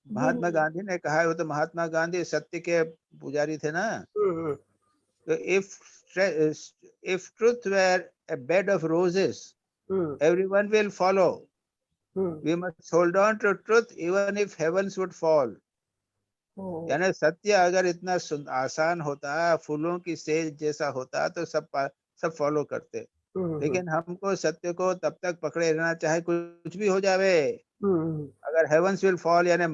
H: महात्मा गांधी ने कहा है, वो तो महात्मा गांधी सत्य के पुजारी थे ना। तो if truth were a bed of roses, everyone will follow. We must hold on to truth even if heavens would fall. यानी सत्य अगर इतना आसान होता, फूलों की सेज जैसा होता, तो सब फॉलो करते। लेकिन हमको सत्य को तब तक पकड़े रहना, चाहे कुछ भी हो जावे। अगर हेवंस विल फॉल यानी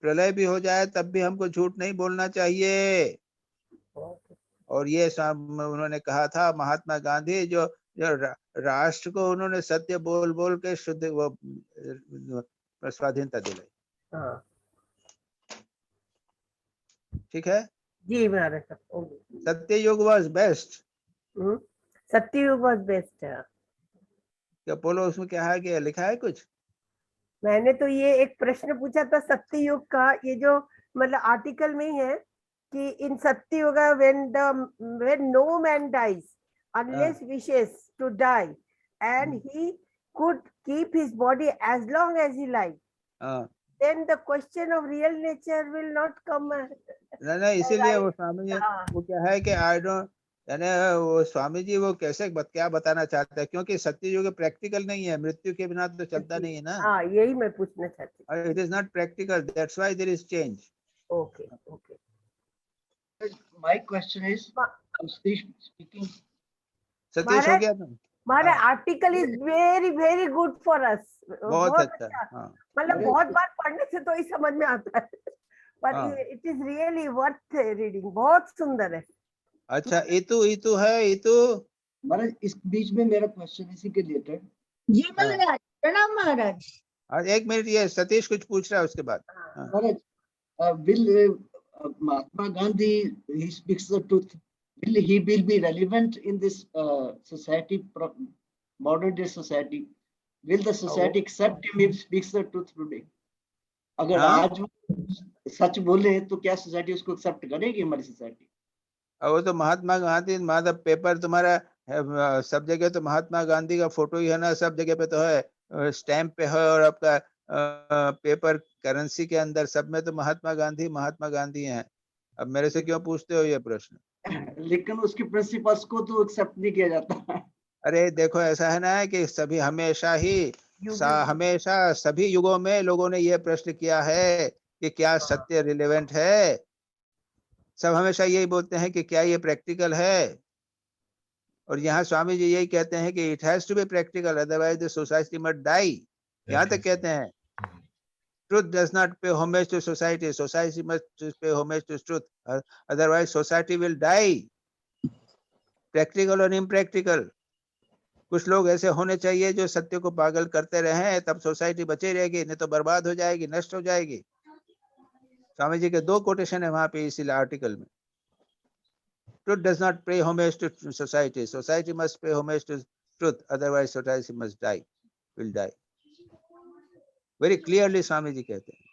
H: प्रलय भी हो जाए, तब भी हमको झूठ नहीं बोलना चाहिए। और ये उन्होंने कहा था महात्मा गांधी, जो राष्ट्र को उन्होंने सत्य बोल बोल के शुद्ध वो स्वाधीनता दिलाई। ठीक है
M: जी महाराज।
H: सत्य युग वॉज बेस्ट।
M: सत्य युग वॉज बेस्ट।
H: क्या बोलो, उसमें क्या है, क्या लिखा है कुछ?
M: मैंने तो ये एक प्रश्न पूछा था सत्य युग का, ये जो मतलब आर्टिकल में ही है कि इन सत्य युग when no man dies unless wishes to die and he could keep his body as long as he likes, then the question of real nature will not come.
H: नहीं, इसीलिए वो स्वामी जी वो क्या है कि आई डोंट, यानी वो स्वामी जी वो कैसे क्या बताना चाहते हैं, क्योंकि सत्य युग प्रैक्टिकल नहीं है, मृत्यु के बिना तो चलता नहीं है ना।
M: हाँ, यही मैं पूछना चाहती हूँ।
H: It is not practical, that's why there is change.
M: Okay okay.
J: My question is, speaking.
H: Satish हो गया ना?
M: हमारा article is very very good for us.
H: बहुत अच्छा।
M: मतलब बहुत बार पढ़ने से तो ही समझ में आता है, पर it is really worth reading. बहुत सुंदर है।
H: अच्छा, इतू है इतू।
J: महाराज इस बीच में मेरा क्वेश्चन इसी के रिलेटेड।
N: जी महाराज, प्रणाम महाराज।
H: एक मिनट, ये सतीश कुछ पूछ रहा है, उसके बाद।
J: महाराज, will Mahatma Gandhi, he speaks the truth, will he be relevant in this society, modern day society? Will the society accept him if he speaks the truth today? अगर आज सच बोले तो क्या सोसाइटी उसको एक्सेप्ट करेगी, हमारी सोसाइटी?
H: वो तो महात्मा गांधी, पेपर तुम्हारा सब जगह तो महात्मा गांधी का फोटो ही है ना, सब जगह पे तो है, स्टैम्प पे है, और आपका पेपर करेंसी के अंदर सब में तो महात्मा गांधी हैं। अब मेरे से क्यों पूछते हो ये प्रश्न?
J: लेकिन उसके प्रिंसिपल्स को तो एक्सेप्ट नहीं किया जाता।
H: अरे देखो, ऐसा है ना कि सभी हमेशा सभी युगों में लोगों ने ये प्रश्न किया है कि क्या सत्य रिलेवेंट है। सब हमेशा यही बोलते हैं कि क्या ये प्रैक्टिकल है, और यहाँ स्वामी जी यही कहते हैं कि it has to be practical, otherwise the society must die. यहाँ तक कहते हैं truth does not pay homage to society, society must pay homage to truth, otherwise society will die. Practical और impractical, कुछ लोग ऐसे होने चाहिए जो सत्य को पागल करते रहे, तब सोसाइटी बची रहेगी, नहीं तो बर्बाद हो जाएगी, नष्ट हो जाएगी। स्वामी जी के 2 कोटेशन है वहां पे इसी आर्टिकल में। Truth does not pay homage to society, society must pay homage to truth, otherwise society must die, will die. Very clearly Swami ji कहते हैं।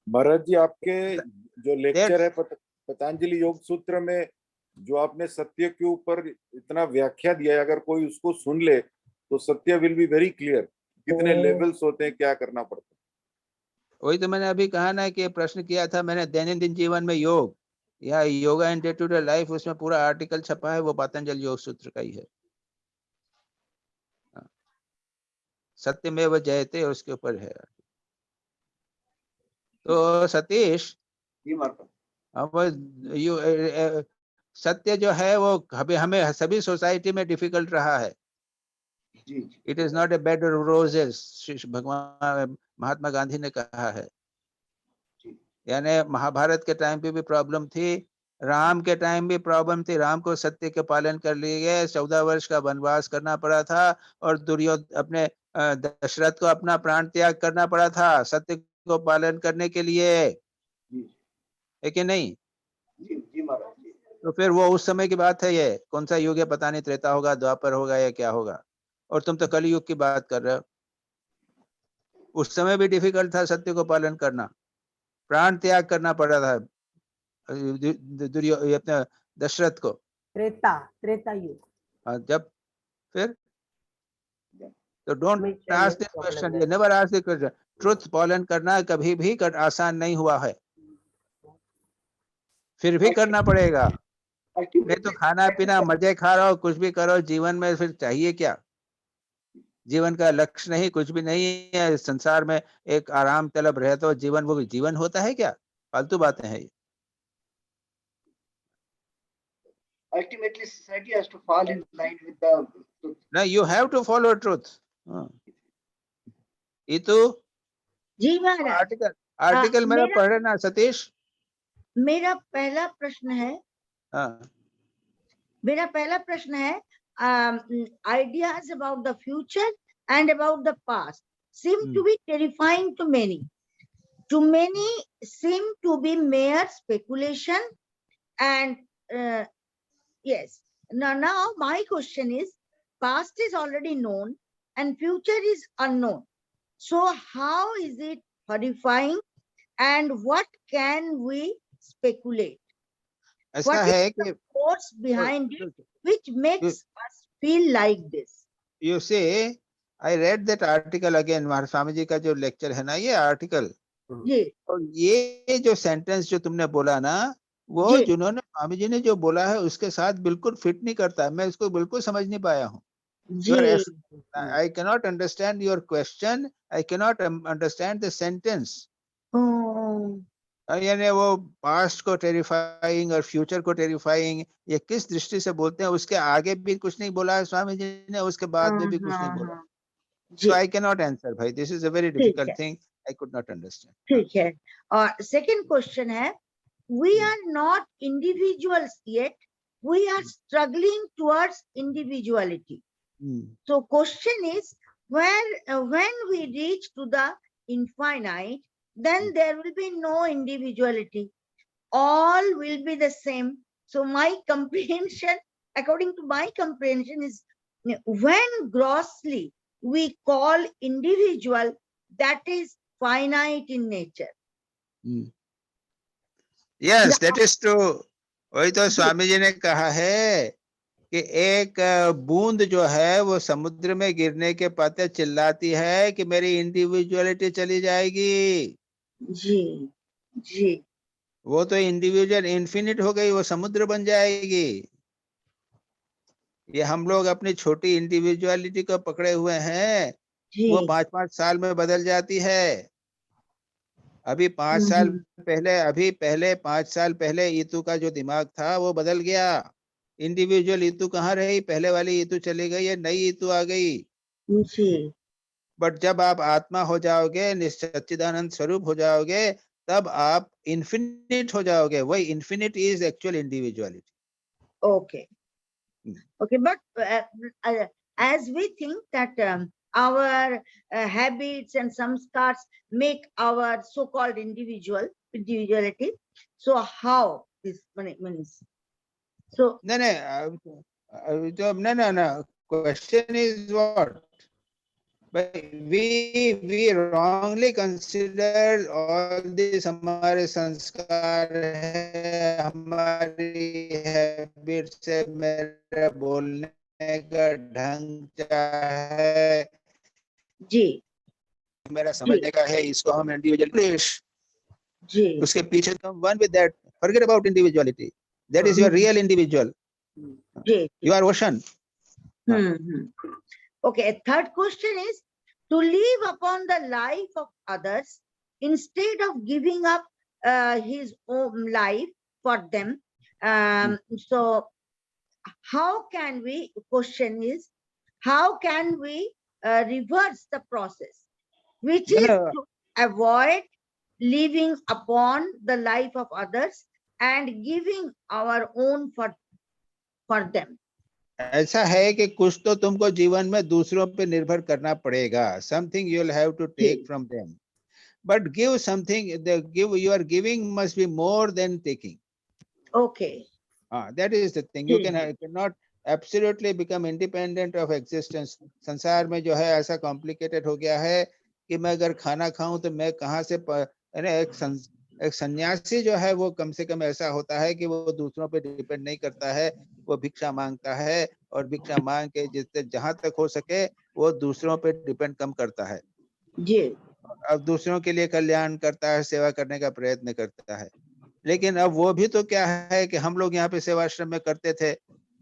E: महाराज जी, आपके जो लेक्चर है पतंजलि योग सूत्र में जो आपने सत्य के ऊपर इतना व्याख्या दिया है, अगर कोई उसको सुन ले तो सत्य विल बी वेरी क्लियर, कितने लेवल्स होते हैं, क्या करना पड़ता है।
H: वही तो मैंने अभी कहा ना कि प्रश्न किया था मैंने, दैनंदिन जीवन में योग या yoga in day to day life, उसमें पूरा आर्टिकल छपा है, वो पतंजलि योग सूत्र का ही है। सत्यमेव जयते उसके ऊपर है। तो सतीश, अब सत्य जो है वो हमें सभी सोसाइटी में डिफिकल्ट रहा है। It is not a bed of roses, भगवान महात्मा गांधी ने कहा है। यानी महाभारत के टाइम पे भी प्रॉब्लम थी, राम के टाइम भी प्रॉब्लम थी, राम को सत्य के पालन कर लिए गए, 14 वर्ष का वनवास करना पड़ा था, और दुर्योधन अपने दशरथ को अपना प्राण त्याग करना पड़ा था सत्य को पालन करने के लिए, है कि नहीं? तो फिर वो उस समय की बात है, ये कौन सा युग है पता नहीं, त्रेता होगा, द्वापर होगा, या क्या होगा। और तुम तो कलयुग की बात कर रहे हो। उस समय भी डिफिकल्ट था सत्य को पालन करना, प्राण त्याग करना पड़ा था अपने दशरथ को।
M: त्रेता युग।
H: जब फिर तो डोंट आस्क दिस क्वेश्चन, ये never ask this question. Truth पालन करना कभी भी आसान नहीं हुआ है, फिर भी करना पड़ेगा। नहीं तो खाना पीना मजे खा रहा हो, कुछ भी करो जीवन में, फिर चाहिए क्या? जीवन का लक्ष्य नहीं, कुछ भी नहीं है संसार में, एक आराम तलब रहता हो जीवन, वो जीवन होता है क्या? फालतू बातें हैं ये।
J: Ultimately, society has to fall in line with the truth.
H: No, you have to follow truth. इतु
N: जी महाराज,
H: आर्टिकल मेरा पढ़ रहे ना सतीश।
N: मेरा पहला प्रश्न है, मेरा पहला प्रश्न है, ideas about the future and about the past seem to be terrifying to many. To many seem to be mere speculation, and yes. Now my question is, past is already known and future is unknown. So how is it horrifying, and what can we speculate?
H: ऐसा है कि
N: force behind it which makes us feel like this?
H: You say, I read that article again, Swami ji का जो lecture है ना, ये article, और ये जो सेंटेंस जो तुमने बोला ना, वो जिन्होंने स्वामी जी ने जो बोला है उसके साथ बिल्कुल फिट नहीं करता। मैं इसको बिल्कुल समझ नहीं पाया हूँ। I cannot understand your question. I cannot understand the sentence. यानी वो पास्ट को टेरिफाइंग और फ्यूचर को टेरिफाइंग, ये किस दृष्टि से बोलते हैं? उसके आगे भी कुछ नहीं बोला है स्वामी जी ने, उसके बाद में भी कुछ नहीं बोला। So I cannot answer, भाई। This is a very difficult thing. I could not understand.
N: ठीक है। और सेकंड क्वेश्चन है, we are not individuals yet, we are struggling towards individuality. So question is, when we reach to the infinite, then there will be no individuality. All will be the same. So my comprehension, according to my comprehension, is when grossly we call individual, that is finite in nature.
H: Yes, that is true. वही तो स्वामी जी ने कहा है कि एक बूंद जो है वो समुद्र में गिरने के पते चिल्लाती है कि मेरी इंडिविजुअलिटी चली जाएगी।
N: जी जी,
H: वो तो इंडिविजुअल इन्फिनिट हो गई, वो समुद्र बन जाएगी। ये हम लोग अपनी छोटी इंडिविजुअलिटी को पकड़े हुए हैं, वो 5-5 साल में बदल जाती है। अभी 5 साल पहले 5 साल पहले ईतू का जो दिमाग था वो बदल गया। इंडिविजुअल ईतू कहाँ रही? पहले वाली ईतू चली गई है, नई ईतू आ गई। बट जब आप आत्मा हो जाओगे, सच्चिदानंद स्वरूप हो जाओगे, तब आप इन्फिनिट हो जाओगे। वही infinite is actual individuality.
N: Okay. Okay, but as we think that our habits and samskars make our so-called individuality, so how this means? So
H: no. Question is what? But we wrongly consider all this हमारे संस्कार है, हमारी habits है, मेरा बोलने का ढंग है
N: जी,
H: मेरा समझने का है, इसको हम इंडिविजुअल
N: जी,
H: उसके पीछे come one with that, forget about individuality, that is your real individual,
N: ji,
H: you are ocean.
N: Okay, third question is to live upon the life of others instead of giving up his own life for them. So how can we, question is, how can we reverse the process, which is to avoid living upon the life of others and giving our own for them.
H: ऐसा है कि कुछ तो तुमको जीवन में दूसरों पे निर्भर करना पड़ेगा, something you will have to take from them, but give something, the give you are giving must be more than taking.
N: Okay.
H: That is the thing, you cannot absolutely become independent of existence. संसार में जो है ऐसा complicated हो गया है कि मैं अगर खाना खाऊं तो मैं कहाँ से एक सन्यासी जो है वो कम से कम ऐसा होता है कि वो दूसरों पे डिपेंड नहीं करता है, वो भिक्षा मांगता है और भिक्षा मांग के जिससे जहां तक हो सके वो दूसरों पे डिपेंड कम करता है
N: जी,
H: अब दूसरों के लिए कल्याण करता है, सेवा करने का प्रयत्न करता है। लेकिन अब वो भी तो क्या है कि हम लोग यहाँ पे सेवाश्रम में करते थे,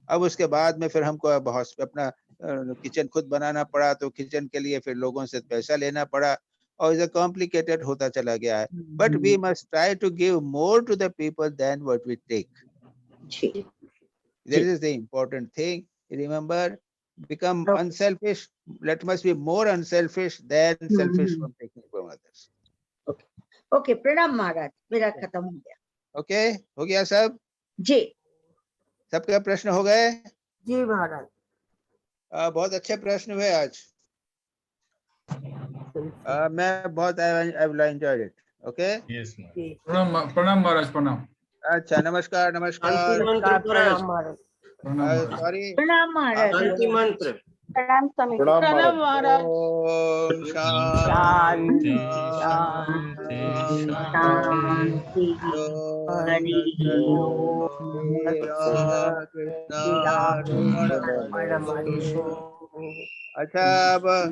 H: अब उसके बाद में फिर हमको अपना किचन खुद बनाना पड़ा, तो किचन के लिए फिर लोगों से पैसा लेना पड़ा और इसे कॉम्प्लिकेटेड होता चला गया है। But we must try to give more to the people than what we take. That is the important thing. Remember, become unselfish. Let must be more unselfish than selfish from taking from others.
N: Okay, प्रणाम महाराज, मेरा खत्म हो गया।
H: Okay, हो गया सब?
N: जी।
H: सबके प्रश्न हो गए?
M: जी महाराज।
H: बहुत अच्छे प्रश्न हुए आज। मैं बहुत I enjoyed it. Okay?
A: Yes,
I: प्रणाम महाराज, प्रणाम।
H: अच्छा, नमस्कार नमस्कार।
M: प्रणाम महाराज।
H: सॉरी।
N: प्रणाम महाराज।
D: शांति मंत्र।
L: प्रणाम स्वामी। प्रणाम महाराज।
H: ओम शांति
N: शांति शांति। हरि
H: कृष्ण। अच्छा अब